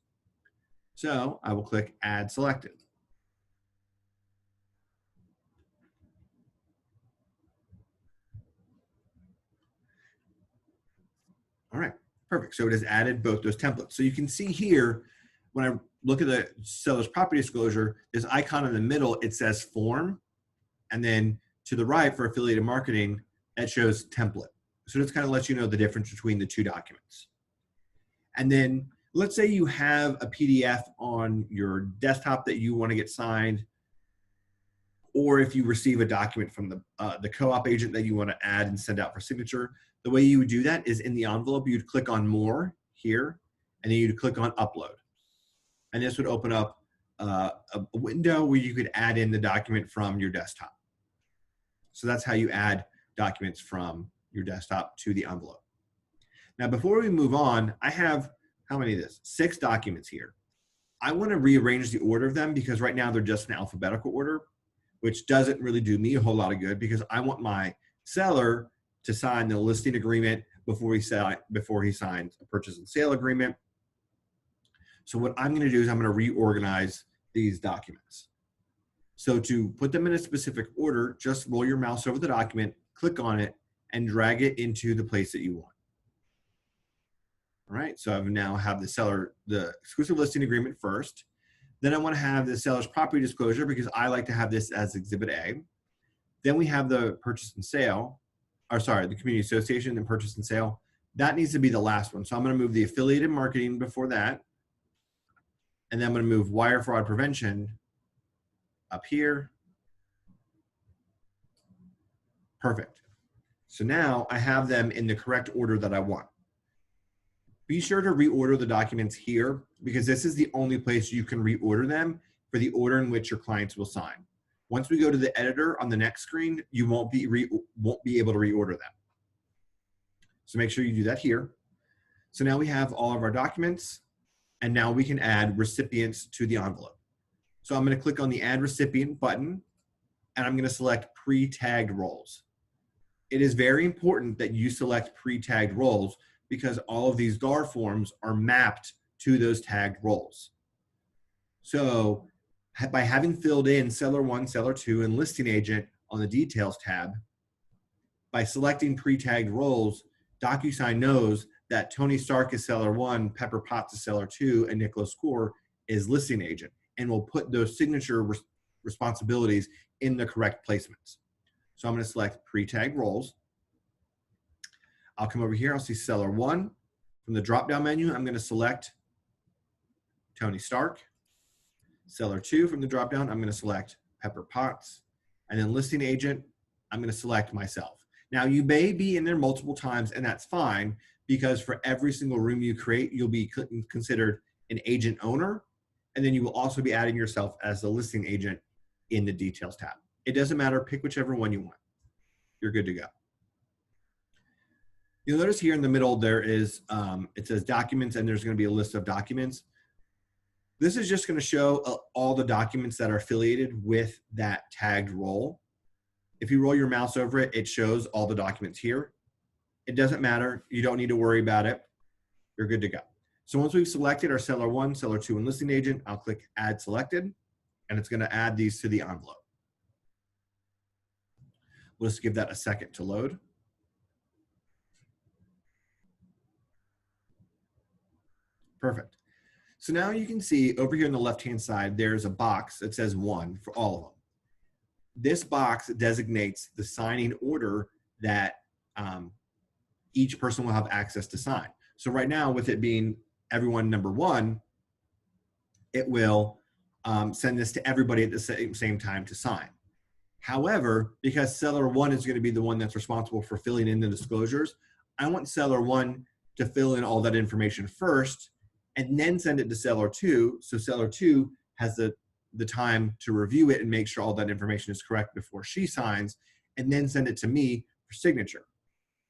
So I will click Add Selected. All right, perfect. So it has added both those templates. So you can see here, when I look at the seller's property disclosure, this icon in the middle, it says form. And then to the right for affiliated marketing, that shows template. So this kind of lets you know the difference between the two documents. And then let's say you have a PDF on your desktop that you want to get signed, or if you receive a document from the co-op agent that you want to add and send out for signature, the way you would do that is in the envelope, you'd click on More here, and then you'd click on Upload. And this would open up a window where you could add in the document from your desktop. So that's how you add documents from your desktop to the envelope. Now, before we move on, I have, how many of this? 6 documents here. I want to rearrange the order of them because right now they're just in alphabetical order, which doesn't really do me a whole lot of good because I want my seller to sign the listing agreement before he signs a purchase and sale agreement. So what I'm going to do is I'm going to reorganize these documents. So to put them in a specific order, just roll your mouse over the document, click on it, and drag it into the place that you want. All right, so I now have the exclusive listing agreement first. Then I want to have the seller's property disclosure because I like to have this as Exhibit A. Then we have the purchase and sale, or sorry, the community association and purchase and sale. That needs to be the last one. So I'm going to move the affiliated marketing before that. And then I'm going to move wire fraud prevention up here. Perfect. So now I have them in the correct order that I want. Be sure to reorder the documents here because this is the only place you can reorder them for the order in which your clients will sign. Once we go to the editor on the next screen, you won't be able to reorder them. So make sure you do that here. So now we have all of our documents, and now we can add recipients to the envelope. So I'm going to click on the Add Recipient button, and I'm going to select pre-tagged roles. It is very important that you select pre-tagged roles because all of these Garf forms are mapped to those tagged roles. So by having filled in seller 1, seller 2, and listing agent on the details tab, by selecting pre-tagged roles, DocuSign knows that Tony Stark is seller 1, Pepper Potts is seller 2, and Nicholas Core is listing agent, and will put those signature responsibilities in the correct placements. So I'm going to select pre-tagged roles. I'll come over here, I'll see seller 1. From the drop-down menu, I'm going to select Tony Stark. Seller 2, from the drop-down, I'm going to select Pepper Potts. And then listing agent, I'm going to select myself. Now, you may be in there multiple times, and that's fine, because for every single room you create, you'll be considered an agent owner, and then you will also be adding yourself as the listing agent in the details tab. It doesn't matter, pick whichever one you want. You're good to go. You'll notice here in the middle there is, it says documents, and there's going to be a list of documents. This is just going to show all the documents that are affiliated with that tagged role. If you roll your mouse over it, it shows all the documents here. It doesn't matter. You don't need to worry about it. You're good to go. So once we've selected our seller 1, seller 2, and listing agent, I'll click Add Selected, and it's going to add these to the envelope. We'll just give that a second to load. Perfect. So now you can see over here on the left-hand side, there's a box that says 1 for all of them. This box designates the signing order that each person will have access to sign. So right now, with it being everyone number 1, it will send this to everybody at the same time to sign. However, because seller 1 is going to be the one that's responsible for filling in the disclosures, I want seller 1 to fill in all that information first, and then send it to seller 2. So seller 2 has the time to review it and make sure all that information is correct before she signs, and then send it to me for signature.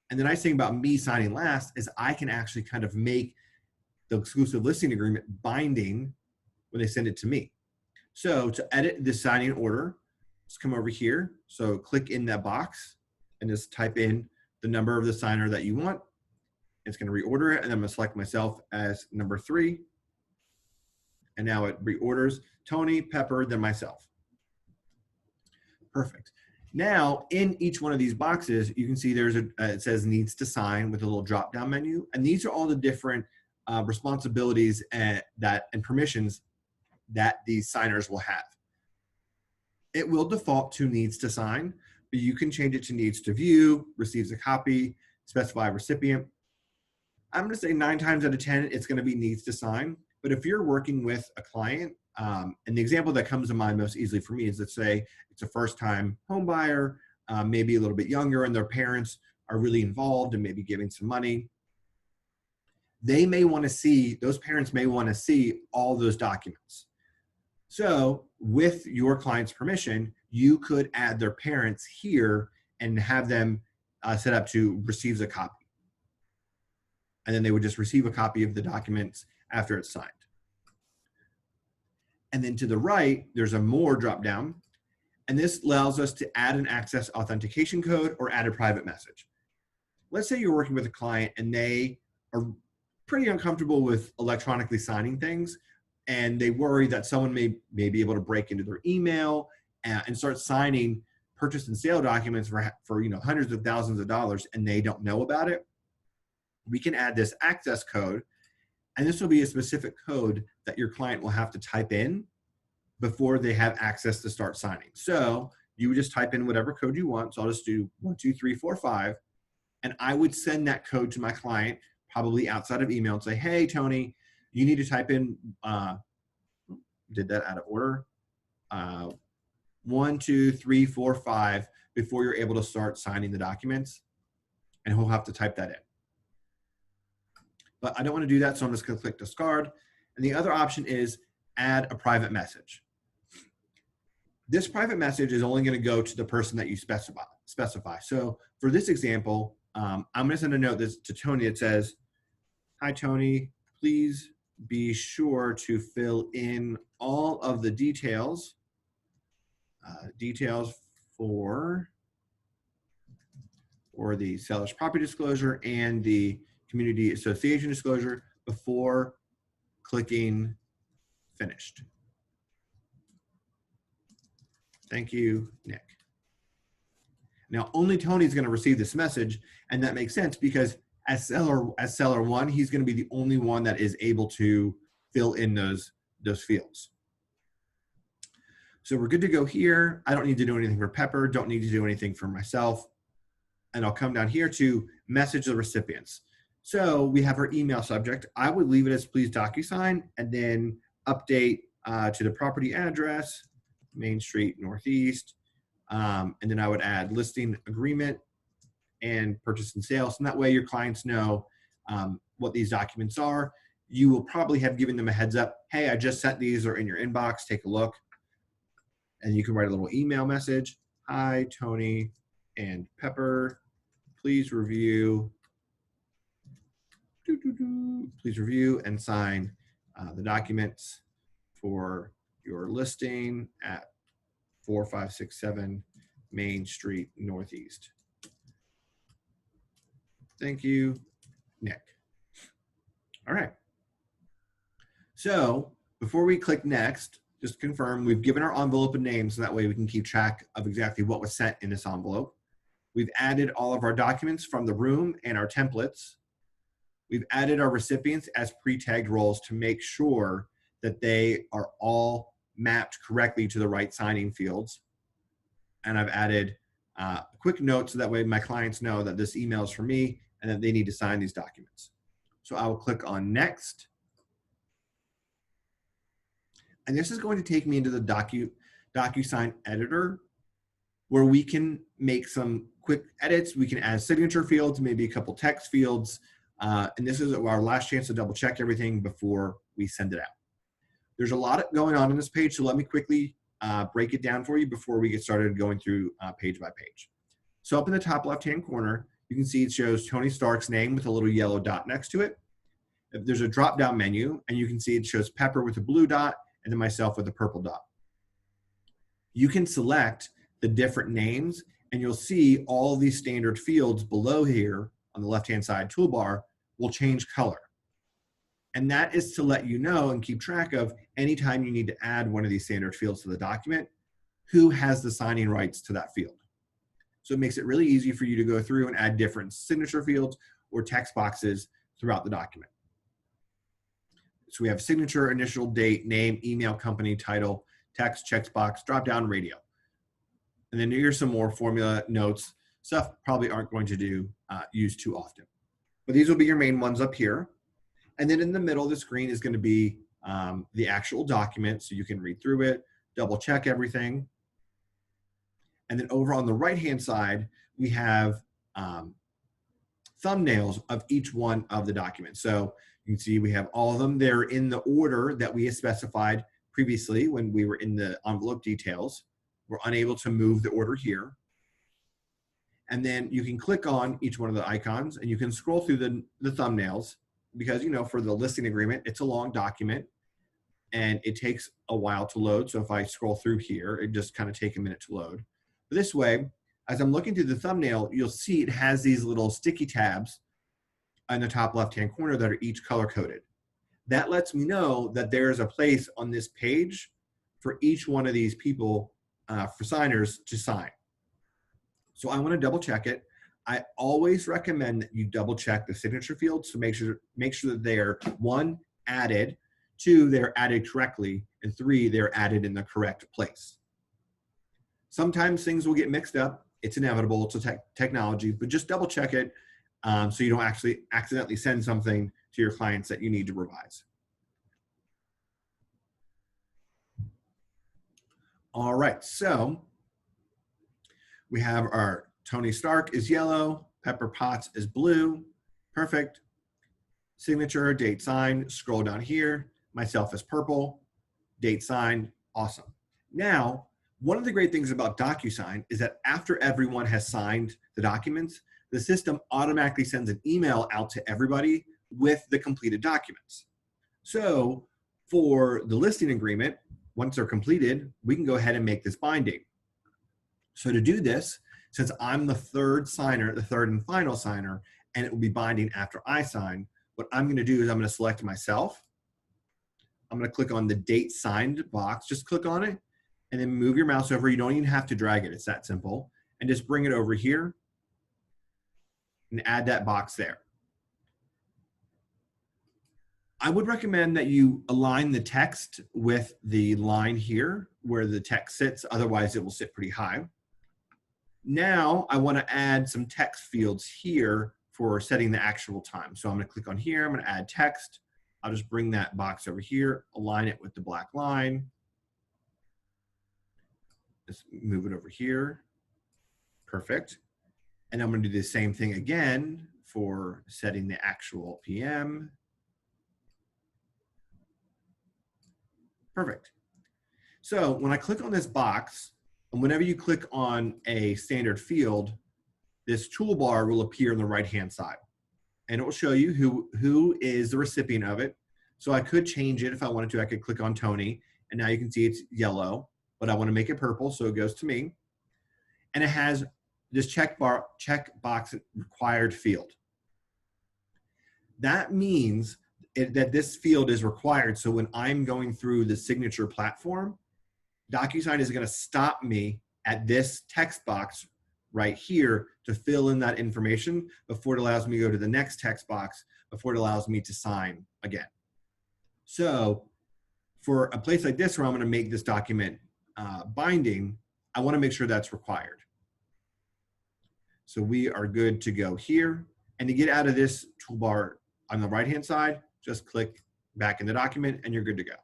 And the nice thing about me signing last is I can actually kind of make the exclusive listing agreement binding when they send it to me. So to edit the signing order, just come over here. So click in that box and just type in the number of the signer that you want. It's going to reorder it, and I'm going to select myself as number 3. And now it reorders Tony, Pepper, then myself. Perfect. Now, in each one of these boxes, you can see there's it says needs to sign with a little drop-down menu. And these are all the different responsibilities and permissions that these signers will have. It will default to needs to sign, but you can change it to needs to view, receives a copy, specify recipient. I'm going to say 9 times out of 10, it's going to be needs to sign. But if you're working with a client, and the example that comes to mind most easily for me is, let's say it's a first-time home buyer, maybe a little bit younger, and their parents are really involved and maybe giving some money. They may want to see, those parents may want to see all those documents. So with your client's permission, you could add their parents here and have them set up to receive a copy. And then they would just receive a copy of the documents after it's signed. And then to the right, there's a more drop down. And this allows us to add an access authentication code or add a private message. Let's say you're working with a client and they are pretty uncomfortable with electronically signing things, and they worry that someone may be able to break into their email and start signing purchase and sale documents for hundreds of thousands of dollars, and they don't know about it. We can add this access code, and this will be a specific code that your client will have to type in before they have access to start signing. So you would just type in whatever code you want. So I'll just do 1, 2, 3, 4, 5, and I would send that code to my client, probably outside of email, and say, hey, Tony, you need to type in, did that out of order, 1, 2, 3, 4, 5 before you're able to start signing the documents, and he'll have to type that in. But I don't want to do that, so I'm just going to click discard. And the other option is add a private message. This private message is only going to go to the person that you specify. So for this example, I'm going to send a note to Tony that says, hi, Tony, please be sure to fill in all of the details for the seller's property disclosure and the community association disclosure before clicking finished. Thank you, Nick. Now, only Tony's going to receive this message, and that makes sense because as seller 1, he's going to be the only one that is able to fill in those fields. So we're good to go here. I don't need to do anything for Pepper, don't need to do anything for myself. And I'll come down here to message the recipients. So we have our email subject. I would leave it as please DocuSign, and then update to the property address, Main Street Northeast. And then I would add listing agreement and purchase and sale. So that way your clients know what these documents are. You will probably have given them a heads up. Hey, I just sent these, or in your inbox, take a look. And you can write a little email message. Hi, Tony and Pepper, please review. Please review and sign the documents for your listing at 4567 Main Street Northeast. Thank you, Nick. All right. So before we click next, just confirm we've given our envelope a name so that way we can keep track of exactly what was sent in this envelope. We've added all of our documents from the room and our templates. We've added our recipients as pre-tagged roles to make sure that they are all mapped correctly to the right signing fields. And I've added a quick note so that way my clients know that this email is for me and that they need to sign these documents. So I will click on next. And this is going to take me into the DocuSign editor, where we can make some quick edits. We can add signature fields, maybe a couple text fields. And this is our last chance to double check everything before we send it out. There's a lot going on this page, so let me quickly break it down for you before we get started going through page by page. So up in the top left-hand corner, you can see it shows Tony Stark's name with a little yellow dot next to it. There's a drop-down menu, and you can see it shows Pepper with a blue dot and then myself with a purple dot. You can select the different names, and you'll see all of these standard fields below here on the left-hand side toolbar will change color. And that is to let you know and keep track of anytime you need to add one of these standard fields to the document, who has the signing rights to that field. So it makes it really easy for you to go through and add different signature fields or text boxes throughout the document. So we have signature, initial, date, name, email, company, title, text, checkbox, drop-down, radio. And then here's some more formula notes, stuff probably aren't going to use too often. But these will be your main ones up here. And then in the middle of the screen is going to be the actual document, so you can read through it, double check everything. And then over on the right-hand side, we have thumbnails of each one of the documents. So you can see we have all of them. They're in the order that we specified previously when we were in the envelope details. We're unable to move the order here. And then you can click on each one of the icons and you can scroll through the thumbnails because, you know, for the listing agreement, it's a long document and it takes a while to load. So if I scroll through here, it just kind of take a minute to load. But this way, as I'm looking through the thumbnail, you'll see it has these little sticky tabs in the top left-hand corner that are each color-coded. That lets me know that there's a place on this page for each one of these people, for signers to sign. So I want to double check it. I always recommend that you double check the signature fields to make sure that they are, 1, added, 2, they're added correctly, and 3, they're added in the correct place. Sometimes things will get mixed up. It's inevitable. It's a technology, but just double check it so you don't actually accidentally send something to your clients that you need to revise. All right, so we have our Tony Stark is yellow, Pepper Potts is blue, perfect. Signature, date signed, scroll down here, myself is purple, date signed, awesome. Now, one of the great things about DocuSign is that after everyone has signed the documents, the system automatically sends an email out to everybody with the completed documents. So for the listing agreement, once they're completed, we can go ahead and make this binding. So to do this, since I'm the third signer, the third and final signer, and it will be binding after I sign, what I'm going to do is I'm going to select myself. I'm going to click on the date signed box. Just click on it and then move your mouse over. You don't even have to drag it. It's that simple. And just bring it over here and add that box there. I would recommend that you align the text with the line here where the text sits. Otherwise, it will sit pretty high. Now, I want to add some text fields here for setting the actual time. So I'm going to click on here. I'm going to add text. I'll just bring that box over here, align it with the black line. Just move it over here. Perfect. And I'm going to do the same thing again for setting the actual PM. Perfect. So when I click on this box, and whenever you click on a standard field, this toolbar will appear on the right-hand side. And it will show you who is the recipient of it. So I could change it if I wanted to. I could click on Tony, and now you can see it's yellow, but I want to make it purple, so it goes to me. And it has this checkbox required field. That means that this field is required, so when I'm going through the signature platform, DocuSign is going to stop me at this text box right here to fill in that information before it allows me to go to the next text box, before it allows me to sign again. So for a place like this where I'm going to make this document binding, I want to make sure that's required. So we are good to go here. And to get out of this toolbar on the right-hand side, just click back in the document and you're good to go.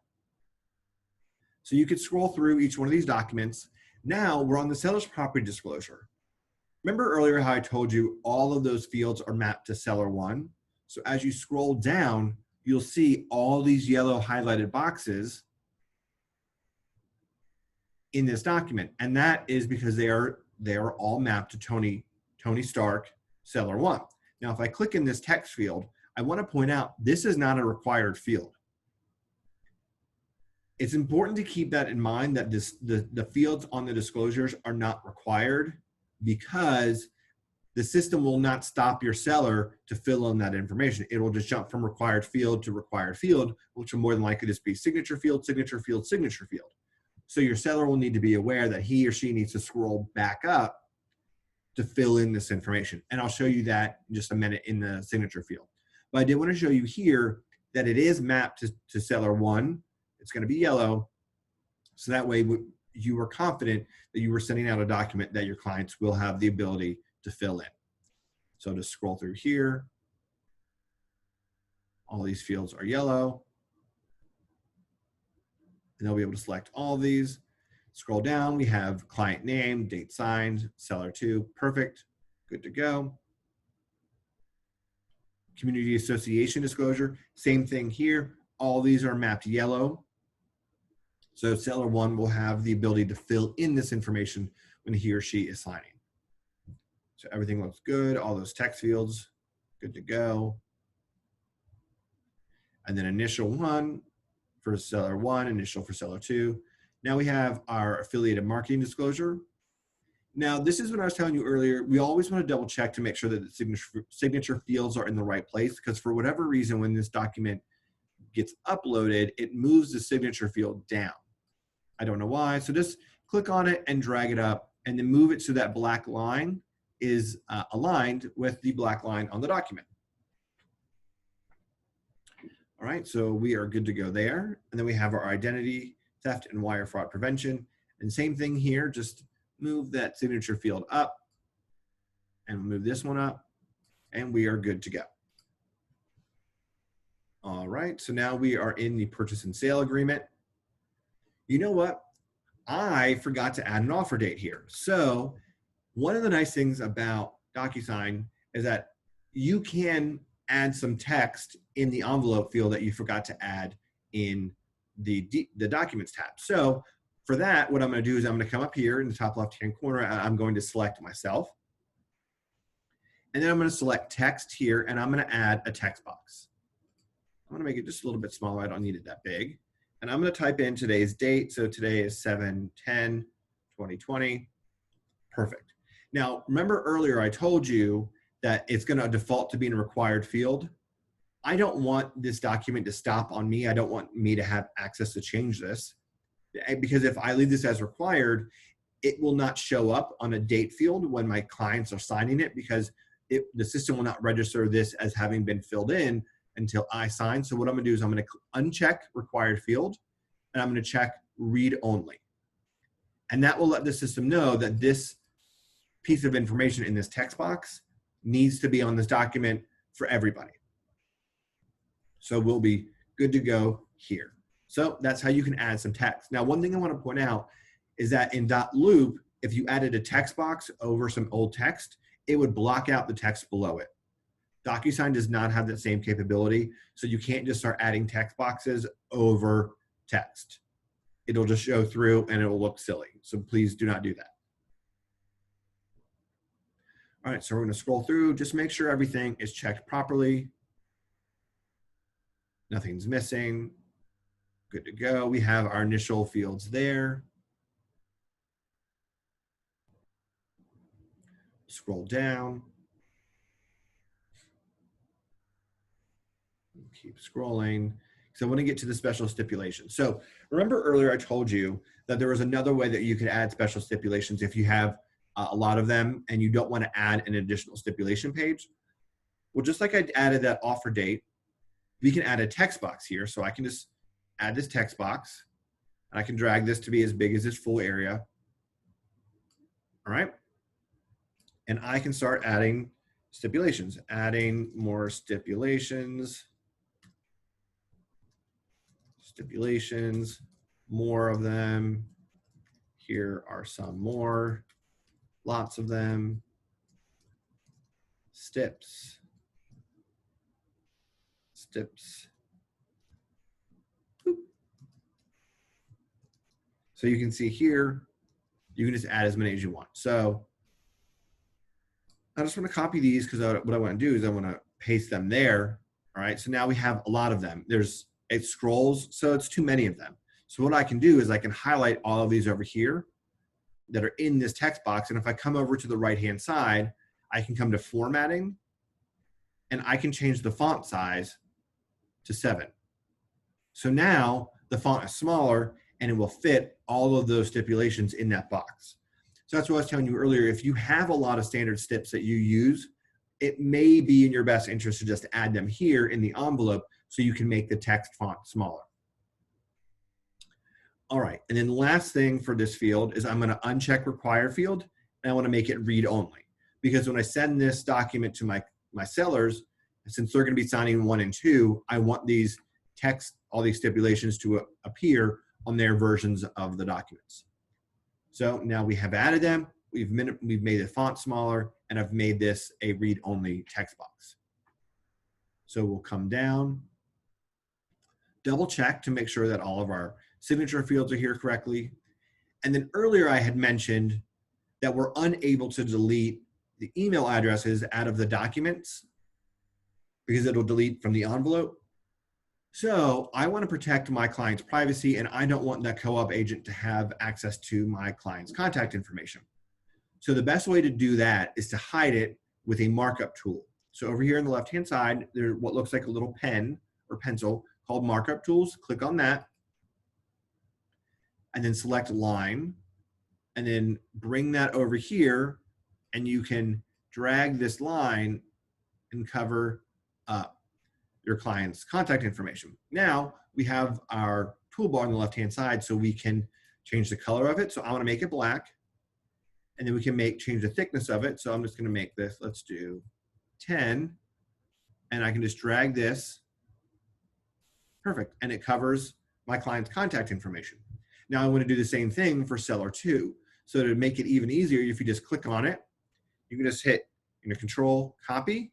So you could scroll through each one of these documents. Now we're on the seller's property disclosure. Remember earlier how I told you all of those fields are mapped to seller one? So as you scroll down, you'll see all these yellow highlighted boxes in this document. And that is because they are all mapped to Tony Stark, seller 1. Now, if I click in this text field, I want to point out this is not a required field. It's important to keep that in mind, that the fields on the disclosures are not required, because the system will not stop your seller to fill in that information. It will just jump from required field to required field, which will more than likely just be signature field, signature field, signature field. So your seller will need to be aware that he or she needs to scroll back up to fill in this information. And I'll show you that in just a minute in the signature field. But I did want to show you here that it is mapped to seller 1. It's going to be yellow. So that way you are confident that you were sending out a document that your clients will have the ability to fill in. So just scroll through here. All these fields are yellow. And they'll be able to select all of these. Scroll down, we have client name, date signed, seller 2, perfect, good to go. Community association disclosure, same thing here. All these are mapped yellow. So seller 1 will have the ability to fill in this information when he or she is signing. So everything looks good, all those text fields, good to go. And then initial 1 for seller 1, initial for seller 2. Now we have our affiliated marketing disclosure. Now this is what I was telling you earlier. We always want to double check to make sure that the signature fields are in the right place, because for whatever reason, when this document gets uploaded, it moves the signature field down. I don't know why. So just click on it and drag it up, and then move it so that black line is aligned with the black line on the document. All right, so we are good to go there. And then we have our identity theft and wire fraud prevention. And same thing here, just move that signature field up and move this one up, and we are good to go. All right, so now we are in the purchase and sale agreement. You know what? I forgot to add an offer date here. So one of the nice things about DocuSign is that you can add some text in the envelope field that you forgot to add in the documents tab. So for that, what I'm going to do is I'm going to come up here in the top left-hand corner, and I'm going to select myself. And then I'm going to select text here, and I'm going to add a text box. I'm going to make it just a little bit smaller. I don't need it that big. And I'm going to type in today's date. So today is 7/10/2020. Perfect. Now, remember earlier I told you that it's going to default to being a required field. I don't want this document to stop on me. I don't want me to have access to change this, because if I leave this as required, it will not show up on a date field when my clients are signing it, because the system will not register this as having been filled in until I sign. So what I'm going to do is I'm going to uncheck required field, and I'm going to check read only. And that will let the system know that this piece of information in this text box needs to be on this document for everybody. So we'll be good to go here. So that's how you can add some text. Now, one thing I want to point out is that in .loop, if you added a text box over some old text, it would block out the text below it. DocuSign does not have that same capability, so you can't just start adding text boxes over text. It'll just show through and it will look silly. So please do not do that. All right, so we're going to scroll through, just make sure everything is checked properly. Nothing's missing. Good to go. We have our initial fields there. Scroll down. Keep scrolling. So I want to get to the special stipulations. So remember earlier I told you that there was another way that you could add special stipulations if you have a lot of them and you don't want to add an additional stipulation page. Well, just like I added that offer date, we can add a text box here. So I can just add this text box, and I can drag this to be as big as this full area. All right. And I can start adding stipulations, adding more stipulations, more of them. Here are some more, lots of them, stips. Stips. Boop. So you can see here, you can just add as many as you want. So I just want to copy these because what I want to do is I want to paste them there. All right, so now we have a lot of them. It scrolls, so it's too many of them. So what I can do is I can highlight all of these over here that are in this text box. And if I come over to the right-hand side, I can come to formatting and I can change the font size to 7. So now the font is smaller and it will fit all of those stipulations in that box. So that's what I was telling you earlier. If you have a lot of standard stips that you use, it may be in your best interest to just add them here in the envelope so you can make the text font smaller. All right, and then the last thing for this field is I'm going to uncheck require field, and I want to make it read only. Because when I send this document to my sellers, since they're going to be signing 1 and 2, I want these text, all these stipulations to appear on their versions of the documents. So now we have added them, we've made the font smaller, and I've made this a read-only text box. So we'll come down, double check to make sure that all of our signature fields are here correctly. And then earlier I had mentioned that we're unable to delete the email addresses out of the documents because it'll delete from the envelope. So I want to protect my client's privacy and I don't want that co-op agent to have access to my client's contact information. So the best way to do that is to hide it with a markup tool. So over here on the left-hand side, there's what looks like a little pen or pencil called Markup Tools. Click on that and then select line and then bring that over here and you can drag this line and cover up your client's contact information. Now we have our toolbar on the left-hand side so we can change the color of it. So I want to make it black and then we can change the thickness of it. So I'm just going to make this, let's do 10 and I can just drag this. Perfect. And it covers my client's contact information. Now I want to do the same thing for seller 2. So to make it even easier, if you just click on it, you can just hit Control copy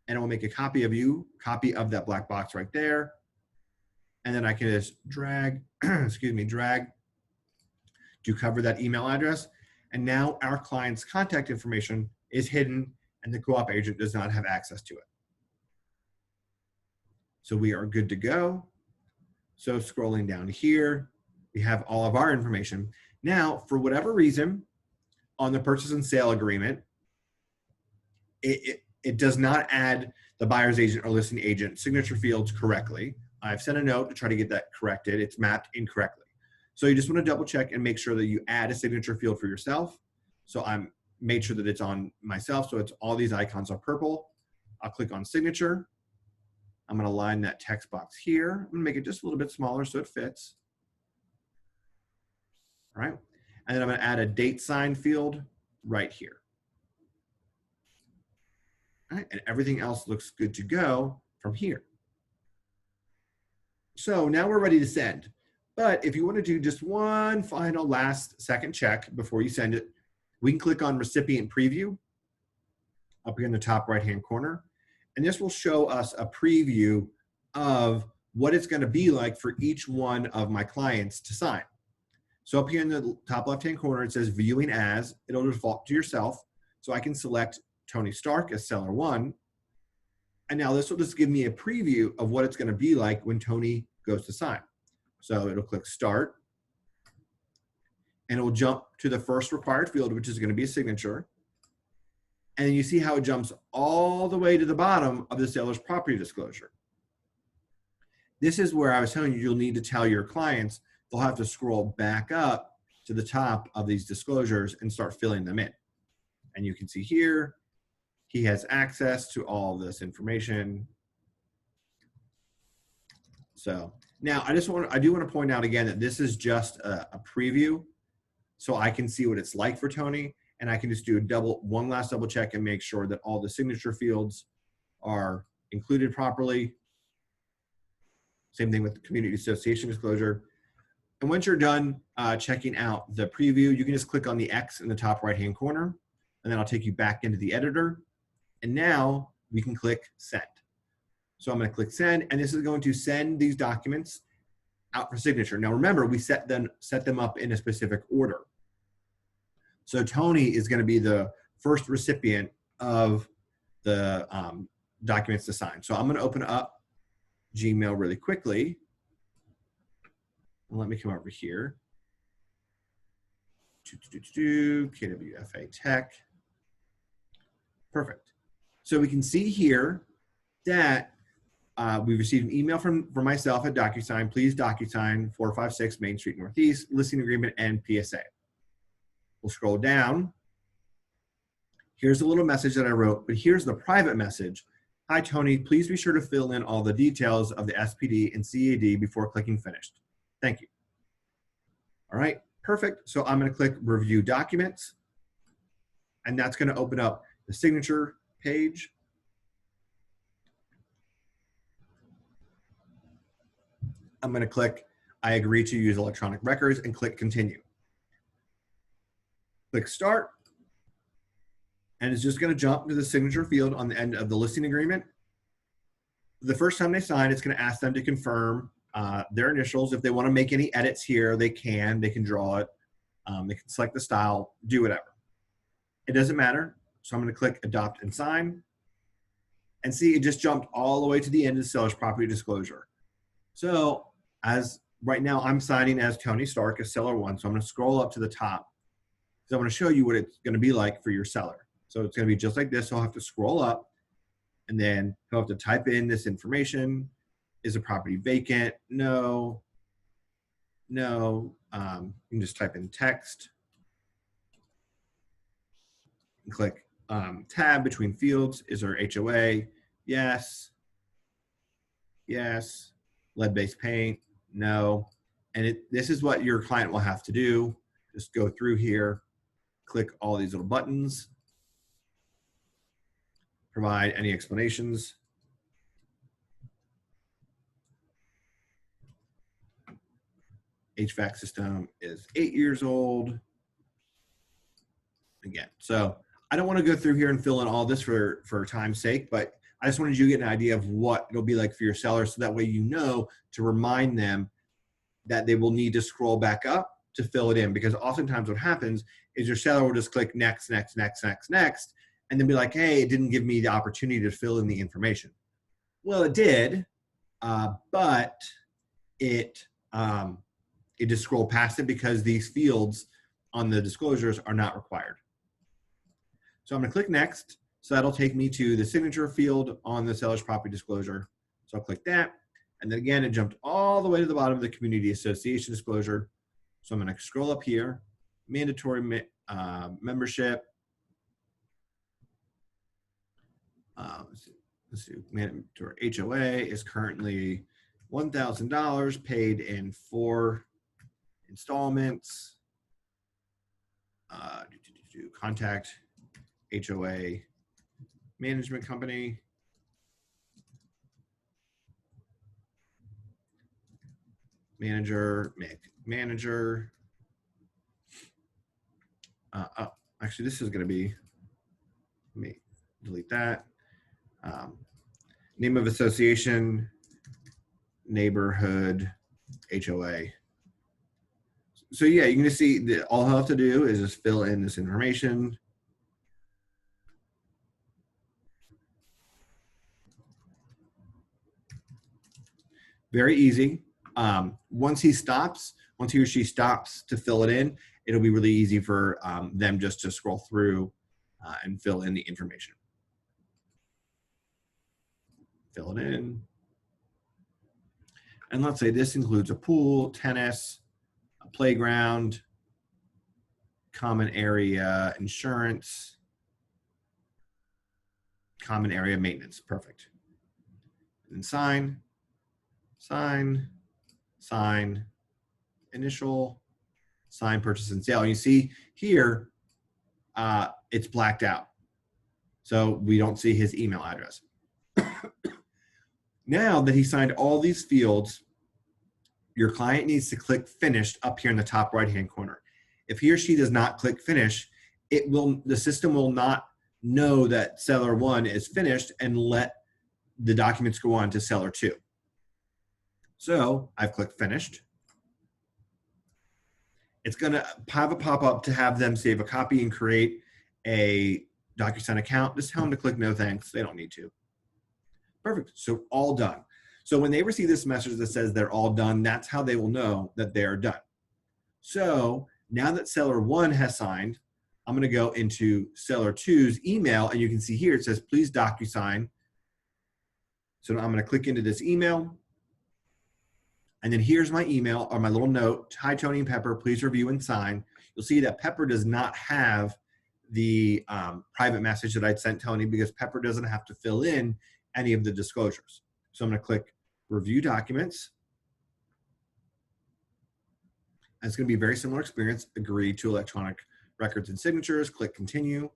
and it will make a copy of that black box right there. And then I can just drag, drag to cover that email address. And now our client's contact information is hidden and the co-op agent does not have access to it. So we are good to go. So scrolling down here, we have all of our information. Now, for whatever reason, on the purchase and sale agreement, it does not add the buyer's agent or listing agent signature fields correctly. I've sent a note to try to get that corrected. It's mapped incorrectly. So you just want to double check and make sure that you add a signature field for yourself. So I'm made sure that it's on myself. So it's all these icons are purple. I'll click on signature. I'm going to line that text box here. I'm going to make it just a little bit smaller so it fits. All right. And then I'm going to add a date sign field right here. All right. And everything else looks good to go from here. So now we're ready to send. But if you want to do just one final last second check before you send it, we can click on Recipient Preview up here in the top right-hand corner. And this will show us a preview of what it's going to be like for each one of my clients to sign. So up here in the top left-hand corner, it says Viewing As. It'll default to yourself. So I can select Tony Stark as Seller 1. And now this will just give me a preview of what it's going to be like when Tony goes to sign. So it'll click Start. And it will jump to the first required field, which is going to be a signature. And you see how it jumps all the way to the bottom of the seller's property disclosure. This is where I was telling you you'll need to tell your clients they'll have to scroll back up to the top of these disclosures and start filling them in. And you can see here, he has access to all this information. So now I do want to point out again that this is just a preview. So I can see what it's like for Tony. And I can just do one last double check and make sure that all the signature fields are included properly. Same thing with the community association disclosure. And once you're done checking out the preview, you can just click on the X in the top right-hand corner, and then I'll take you back into the editor. And now we can click Send. So I'm going to click send, and this is going to send these documents out for signature. Now remember, we set them up in a specific order. So Tony is going to be the first recipient of the documents to sign. So I'm going to open up Gmail really quickly. And let me come over here. KWFA Tech. Perfect. So we can see here that we received an email from myself at DocuSign. Please DocuSign 456 Main Street Northeast, listing agreement and PSA. We'll scroll down. Here's a little message that I wrote, but here's the private message. Hi, Tony. Please be sure to fill in all the details of the SPD and CAD before clicking finished. Thank you. All right, perfect. So I'm going to click Review Documents, and that's going to open up the signature page. I'm going to click I agree to use electronic records and click Continue. Click Start, and it's just going to jump to the signature field on the end of the listing agreement. The first time they sign, it's going to ask them to confirm their initials. If they want to make any edits here, they can draw it. They can select the style, do whatever. It doesn't matter. So I'm going to click Adopt and Sign. And see, it just jumped all the way to the end of the seller's property disclosure. So as right now, I'm signing as Tony Stark as seller one. So I'm going to scroll up to the top because I want to show you what it's going to be like for your seller. So it's going to be just like this. So I'll have to scroll up, and then he'll have to type in this information. Is the property vacant? No. No. You can just type in text and click tab between fields. Is there HOA? Yes. Yes. Lead-based paint? No. And this is what your client will have to do. Just go through here, click all these little buttons, provide any explanations. HVAC system is 8 years old. Again, so I don't want to go through here and fill in all this for time's sake, but I just wanted you to get an idea of what it'll be like for your seller, so that way you know to remind them that they will need to scroll back up to fill it in, because oftentimes what happens is your seller will just click next, next, next, next, next, and then be like, hey, it didn't give me the opportunity to fill in the information. Well, it did, but it just scrolled past it because these fields on the disclosures are not required. So I'm going to click next. So that'll take me to the signature field on the seller's property disclosure. So I'll click that. And then again, it jumped all the way to the bottom of the community association disclosure. So I'm going to scroll up here, mandatory membership. Let's see, mandatory HOA is currently $1,000 paid in 4 installments. Contact HOA management company. Manager, manager. Oh, actually, this is going to be, let me delete that. Name of association, neighborhood, HOA. So yeah, you can just see that all I have to do is just fill in this information. Very easy. Once he or she stops to fill it in, it'll be really easy for them just to scroll through and fill in the information. Fill it in. And let's say this includes a pool, tennis, a playground, common area insurance, common area maintenance. Perfect. And sign, sign, sign, initial, sign, purchase and sale. And you see here, it's blacked out. So we don't see his email address. Now that he signed all these fields, your client needs to click finished up here in the top right-hand corner. If he or she does not click finish, the system will not know that seller one is finished and let the documents go on to seller 2. So I've clicked finished. It's going to have a pop-up to have them save a copy and create a DocuSign account. Just tell them to click no thanks. They don't need to. Perfect. So all done. So when they receive this message that says they're all done, that's how they will know that they are done. So now that seller 1 has signed, I'm going to go into seller 2's email, and you can see here it says, please DocuSign. So I'm going to click into this email. And then here's my email or my little note. Hi, Tony and Pepper, please review and sign. You'll see that Pepper does not have the private message that I'd sent Tony because Pepper doesn't have to fill in any of the disclosures. So I'm going to click review documents. And it's going to be a very similar experience. Agree to electronic records and signatures. Click continue.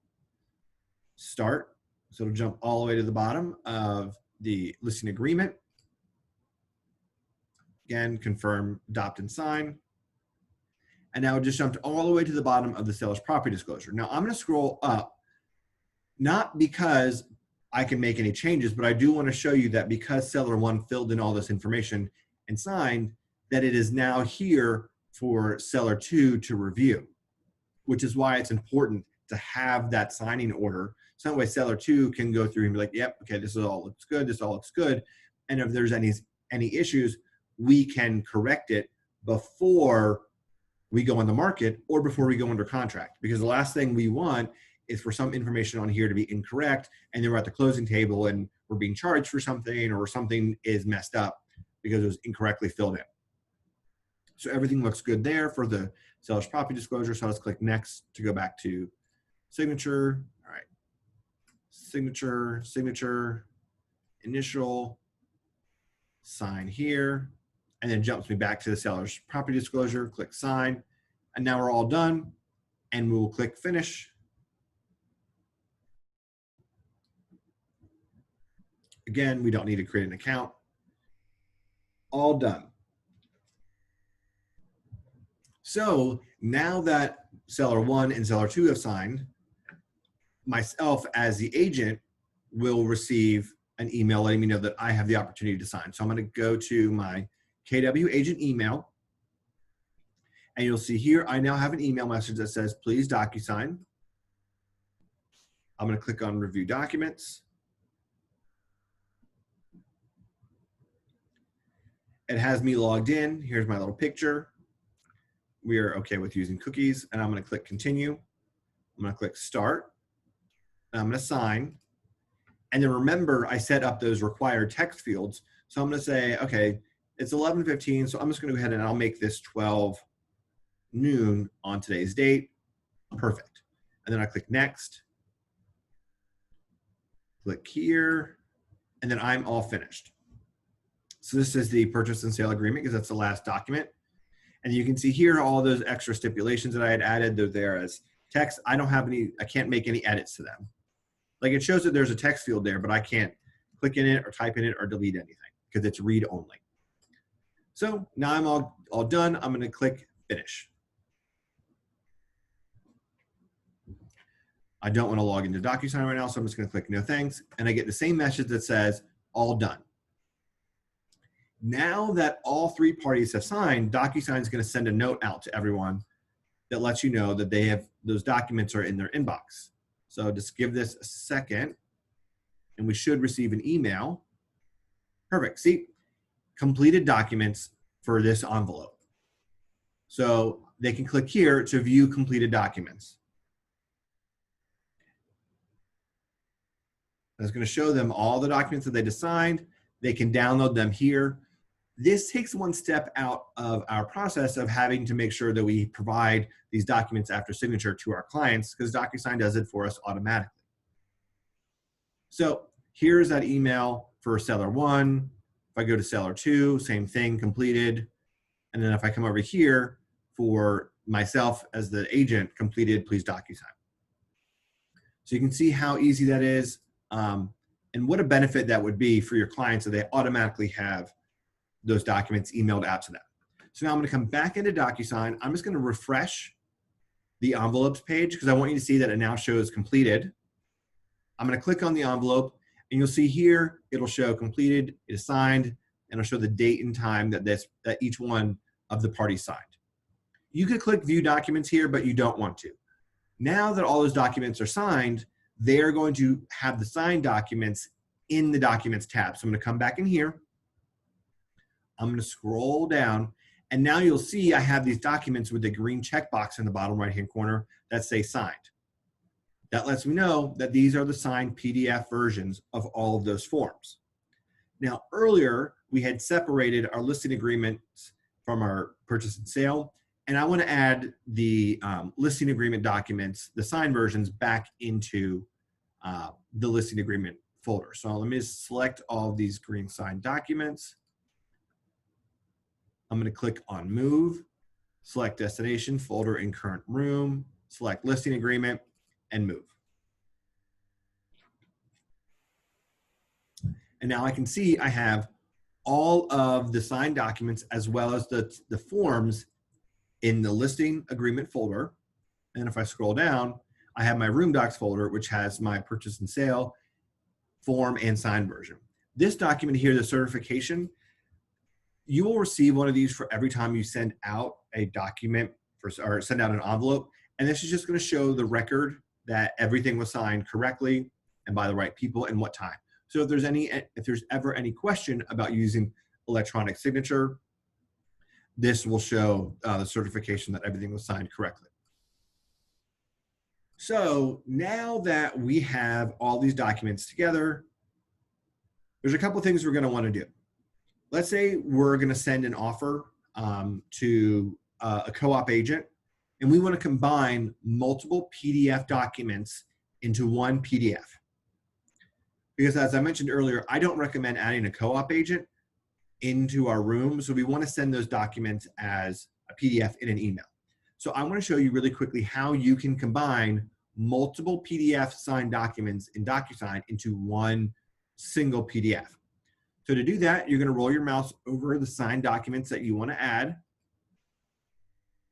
Start. So it'll jump all the way to the bottom of the listing agreement. Again, confirm, adopt, and sign. And now it just jumped all the way to the bottom of the seller's property disclosure. Now I'm going to scroll up, not because I can make any changes, but I do want to show you that because seller 1 filled in all this information and signed, that it is now here for seller 2 to review, which is why it's important to have that signing order. So that way seller 2 can go through and be like, yep, okay, this all looks good, this all looks good. And if there's any issues, we can correct it before we go on the market or before we go under contract. Because the last thing we want is for some information on here to be incorrect, and then we're at the closing table and we're being charged for something, or something is messed up because it was incorrectly filled in. So everything looks good there for the seller's property disclosure. So let's click next to go back to signature. All right, signature, signature, initial, sign here, and then jumps me back to the seller's property disclosure. Click sign, and now we're all done, and we will click finish. Again, we don't need to create an account. All done. So now that seller 1 and seller 2 have signed, myself as the agent will receive an email letting me know that I have the opportunity to sign. So I'm going to go to my KW agent email, and you'll see here I now have an email message that says, please DocuSign. I'm going to click on review documents. It has me logged in. Here's my little picture. We are okay with using cookies, and I'm going to click continue. I'm going to click start. And I'm going to sign. And then remember, I set up those required text fields. So I'm going to say, okay, it's 11:15, so I'm just going to go ahead and I'll make this 12 noon on today's date. Perfect. And then I click next. Click here, and then I'm all finished. So this is the purchase and sale agreement because that's the last document. And you can see here all those extra stipulations that I had added. They're there as text. I don't have any, I can't make any edits to them. Like it shows that there's a text field there, but I can't click in it or type in it or delete anything because it's read only. So now I'm all done. I'm going to click finish. I don't want to log into DocuSign right now, so I'm just going to click no thanks. And I get the same message that says all done. Now that all 3 parties have signed, DocuSign is going to send a note out to everyone that lets you know that they have those documents are in their inbox. So just give this a second, and we should receive an email. Perfect. See, completed documents for this envelope. So they can click here to view completed documents. It's going to show them all the documents that they just signed. They can download them here. This takes one step out of our process of having to make sure that we provide these documents after signature to our clients because DocuSign does it for us automatically. So here's that email for seller 1. If I go to seller 2, same thing, completed. And then if I come over here for myself as the agent, completed, please DocuSign. So you can see how easy that is and what a benefit that would be for your clients so they automatically have those documents emailed out to them. So now I'm going to come back into DocuSign. I'm just going to refresh the envelopes page because I want you to see that it now shows completed. I'm going to click on the envelope, And you'll see here, it'll show completed, it is signed, and it'll show the date and time that each one of the parties signed. You could click view documents here, but you don't want to. Now that all those documents are signed, they're going to have the signed documents in the Documents tab. So I'm going to come back in here. I'm going to scroll down, and now you'll see I have these documents with the green checkbox in the bottom right-hand corner that say signed. That lets me know that these are the signed PDF versions of all of those forms. Now, earlier, we had separated our listing agreements from our purchase and sale, and I want to add the listing agreement documents, the signed versions, back into the listing agreement folder. So let me just select all of these green signed documents. I'm going to click on Move, select Destination, Folder in Current Room, select Listing Agreement, and Move. And now I can see I have all of the signed documents as well as the forms in the Listing Agreement folder. And if I scroll down, I have my Room Docs folder, which has my Purchase and Sale form and signed version. This document here, the certification, you will receive one of these for every time you send out a document or send out an envelope. And this is just going to show the record that everything was signed correctly and by the right people and what time. So if there's ever any question about using electronic signature, this will show the certification that everything was signed correctly. So now that we have all these documents together, there's a couple of things we're going to want to do. Let's say we're going to send an offer to a co-op agent, and we want to combine multiple PDF documents into one PDF. Because as I mentioned earlier, I don't recommend adding a co-op agent into our room, so we want to send those documents as a PDF in an email. So I want to show you really quickly how you can combine multiple PDF signed documents in DocuSign into one single PDF. So to do that, you're going to roll your mouse over the signed documents that you want to add.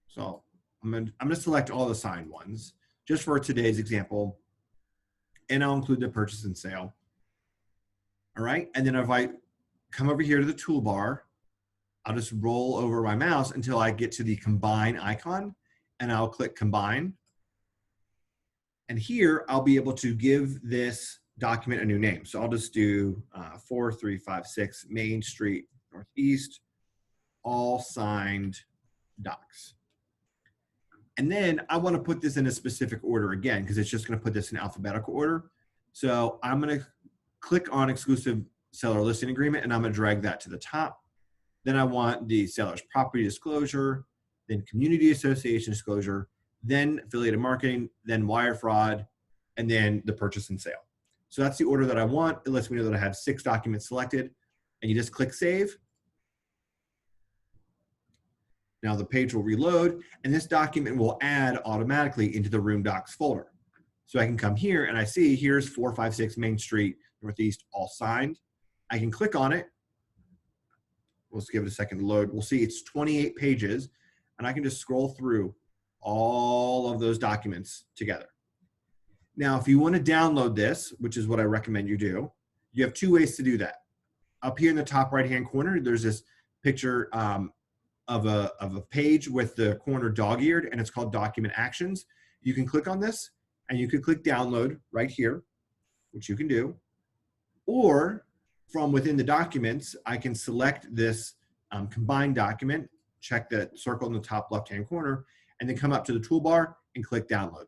So I'm going to select all the signed ones just for today's example, and I'll include the purchase and sale. All right, and then if I come over here to the toolbar, I'll just roll over my mouse until I get to the combine icon, and I'll click combine. And here I'll be able to give this document a new name. So I'll just do 4356 Main Street Northeast, all signed docs. And then I want to put this in a specific order again, because it's just going to put this in alphabetical order. So I'm going to click on exclusive seller listing agreement, and I'm going to drag that to the top. Then I want the seller's property disclosure, then community association disclosure, then affiliated marketing, then wire fraud, and then the purchase and sale. So that's the order that I want. It lets me know that I have 6 documents selected, and you just click save. Now the page will reload, and this document will add automatically into the Room Docs folder. So I can come here and I see here's 456 Main Street Northeast, all signed. I can click on it. Let's give it a second to load. We'll see it's 28 pages, and I can just scroll through all of those documents together. Now, if you want to download this, which is what I recommend you do, you have 2 ways to do that. Up here in the top right-hand corner, there's this picture of a page with the corner dog-eared, and it's called Document Actions. You can click on this, and you can click download right here, which you can do. Or from within the documents, I can select this combined document, check that circle in the top left-hand corner, and then come up to the toolbar and click download.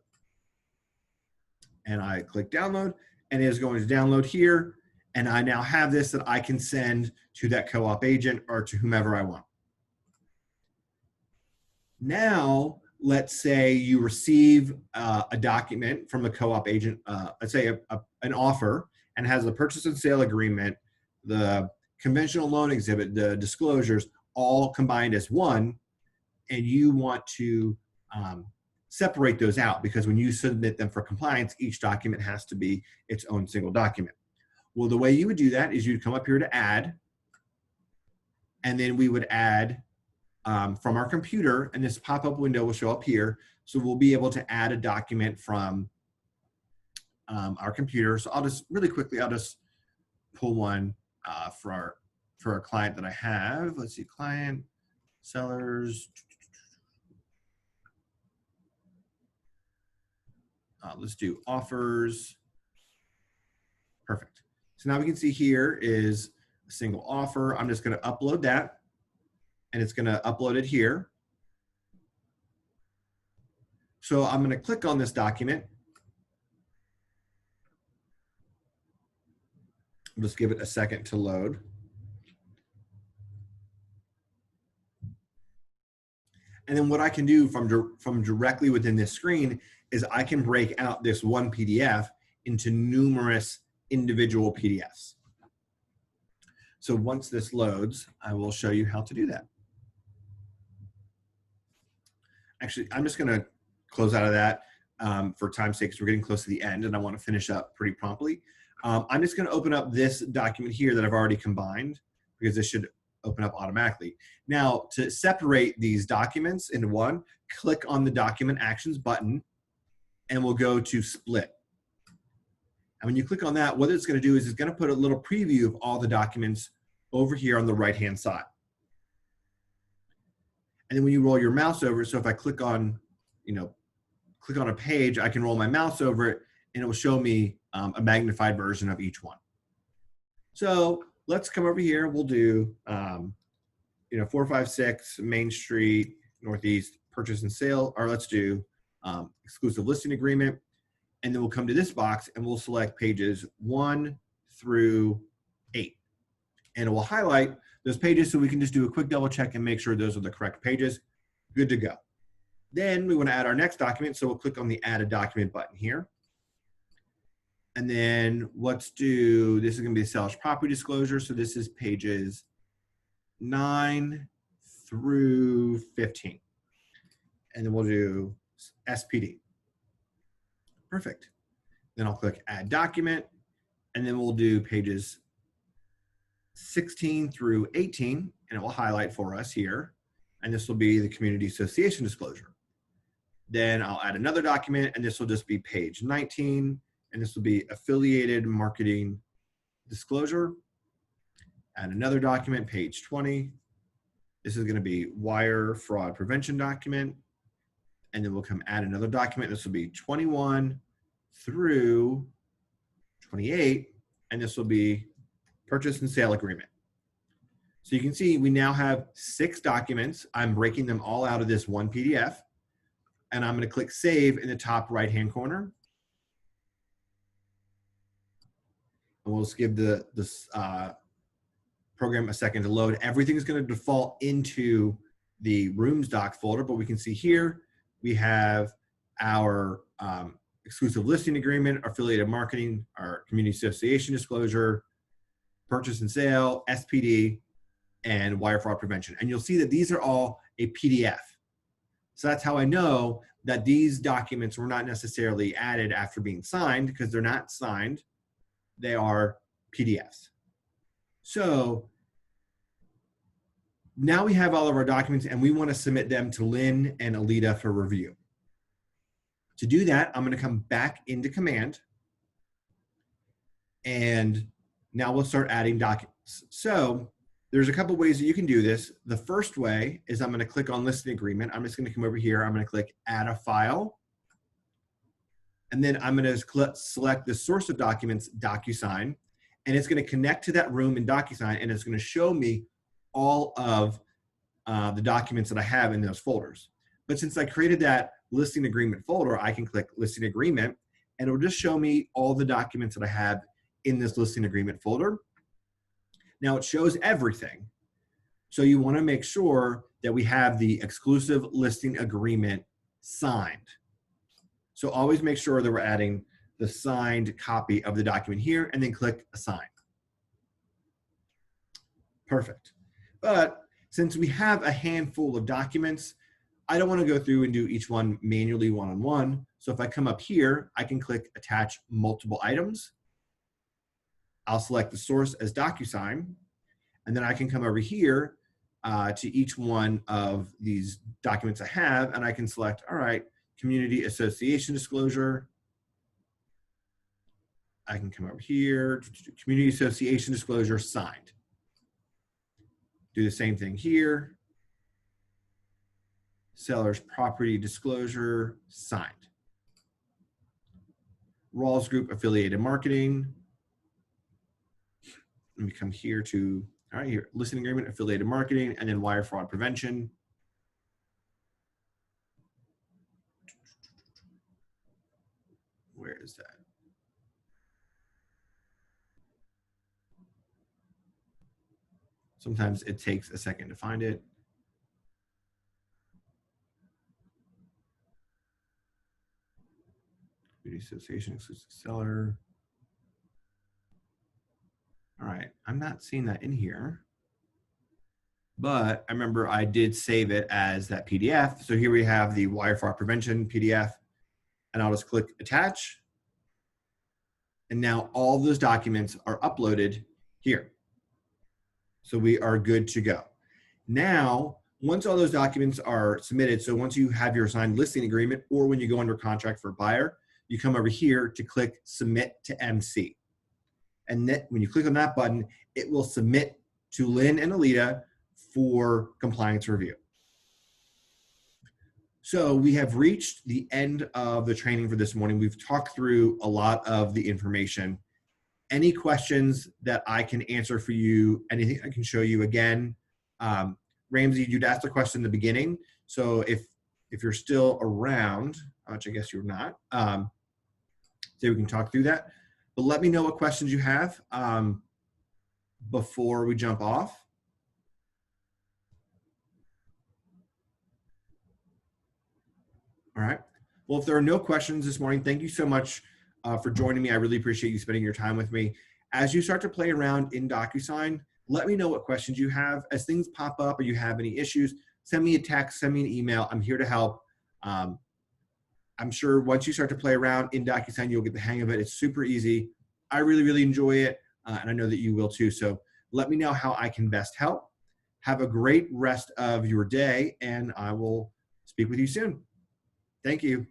And I click download, and it is going to download here. And I now have this that I can send to that co-op agent or to whomever I want. Now, let's say you receive a document from a co-op agent, let's say an offer, and has the purchase and sale agreement, the conventional loan exhibit, the disclosures, all combined as one, and you want to separate those out, because when you submit them for compliance, each document has to be its own single document. Well, the way you would do that is you'd come up here to add, and then we would add from our computer, and this pop-up window will show up here. So we'll be able to add a document from our computer. So I'll just really quickly, I'll just pull one for our client that I have. Let's see, client, sellers. Let's do offers. Perfect. So now we can see here is a single offer. I'm just going to upload that, and it's going to upload it here. So I'm going to click on this document. Just give it a second to load. And then what I can do from directly within this screen is I can break out this one PDF into numerous individual PDFs. So once this loads, I will show you how to do that. Actually, I'm just going to close out of that for time's sake, because we're getting close to the end and I want to finish up pretty promptly. I'm just going to open up this document here that I've already combined, because this should open up automatically. Now, to separate these documents into one, click on the Document Actions button, and we'll go to Split. And when you click on that, what it's going to do is it's going to put a little preview of all the documents over here on the right-hand side. And then when you roll your mouse over, so if I click on, click on a page, I can roll my mouse over it, and it will show me a magnified version of each one. So let's come over here. We'll do, 456 Main Street Northeast purchase and sale, or let's do exclusive listing agreement. And then we'll come to this box and we'll select pages 1 through 8. And it will highlight those pages so we can just do a quick double check and make sure those are the correct pages. Good to go. Then we want to add our next document. So we'll click on the Add a Document button here. And then let's do, this is going to be a seller's property disclosure. So this is pages 9 through 15. And then we'll do SPD. Perfect. Then I'll click Add Document, and then we'll do pages 16 through 18, and it will highlight for us here. And this will be the community association disclosure. Then I'll add another document, and this will just be page 19, and this will be affiliated marketing disclosure. Add another document, page 20. This is going to be wire fraud prevention document. And then we'll come add another document. This will be 21 through 28. And this will be purchase and sale agreement. So you can see we now have 6 documents. I'm breaking them all out of this one PDF. And I'm going to click Save in the top right-hand corner. And we'll just give this program a second to load. Everything's going to default into the Rooms Doc folder, but we can see here we have our exclusive listing agreement, affiliated marketing, our community association disclosure, purchase and sale, SPD, and wire fraud prevention. And you'll see that these are all a PDF. So that's how I know that these documents were not necessarily added after being signed, because they're not signed. They are PDFs. So now we have all of our documents and we want to submit them to Lynn and Aleta for review. To do that, I'm going to come back into Command, and now we'll start adding documents. So there's a couple ways that you can do this. The first way is I'm going to click on Listing Agreement. I'm just going to come over here. I'm going to click Add a File. And then I'm going to select the source of documents, DocuSign, and it's going to connect to that room in DocuSign, and it's going to show me all of the documents that I have in those folders. But since I created that listing agreement folder, I can click Listing Agreement, and it will just show me all the documents that I have in this listing agreement folder. Now it shows everything. So you want to make sure that we have the exclusive listing agreement signed. So always make sure that we're adding the signed copy of the document here, and then click Assign. Perfect. But since we have a handful of documents, I don't want to go through and do each one manually one-on-one. So if I come up here, I can click Attach Multiple Items. I'll select the source as DocuSign, and then I can come over here to each one of these documents I have, and I can select, all right, Community Association Disclosure, I can come over here, community association disclosure signed. Do the same thing here. Seller's property disclosure signed. Rawls Group affiliated marketing. Let me come here to, all right, here, listing agreement, affiliated marketing, and then wire fraud prevention. Where is that? Sometimes it takes a second to find it. Community association, exclusive seller. All right, I'm not seeing that in here, but I remember I did save it as that PDF. So here we have the wire fraud prevention PDF, and I'll just click attach. And now all those documents are uploaded here. So we are good to go. Now, once all those documents are submitted, so once you have your signed listing agreement or when you go under contract for a buyer, you come over here to click submit to MC. And then when you click on that button, it will submit to Lynn and Aleta for compliance review. So we have reached the end of the training for this morning. We've talked through a lot of the information. Any questions that I can answer for you, anything I can show you again. Ramsey, you'd asked a question in the beginning. So if you're still around, which I guess you're not, so we can talk through that. But let me know what questions you have before we jump off. All right. Well, if there are no questions this morning, thank you so much for joining me. I really appreciate you spending your time with me. As you start to play around in DocuSign, let me know what questions you have. As things pop up or you have any issues, send me a text, send me an email. I'm here to help. I'm sure once you start to play around in DocuSign, you'll get the hang of it. It's super easy. I really, really enjoy it, and I know that you will too. So let me know how I can best help. Have a great rest of your day, and I will speak with you soon. Thank you.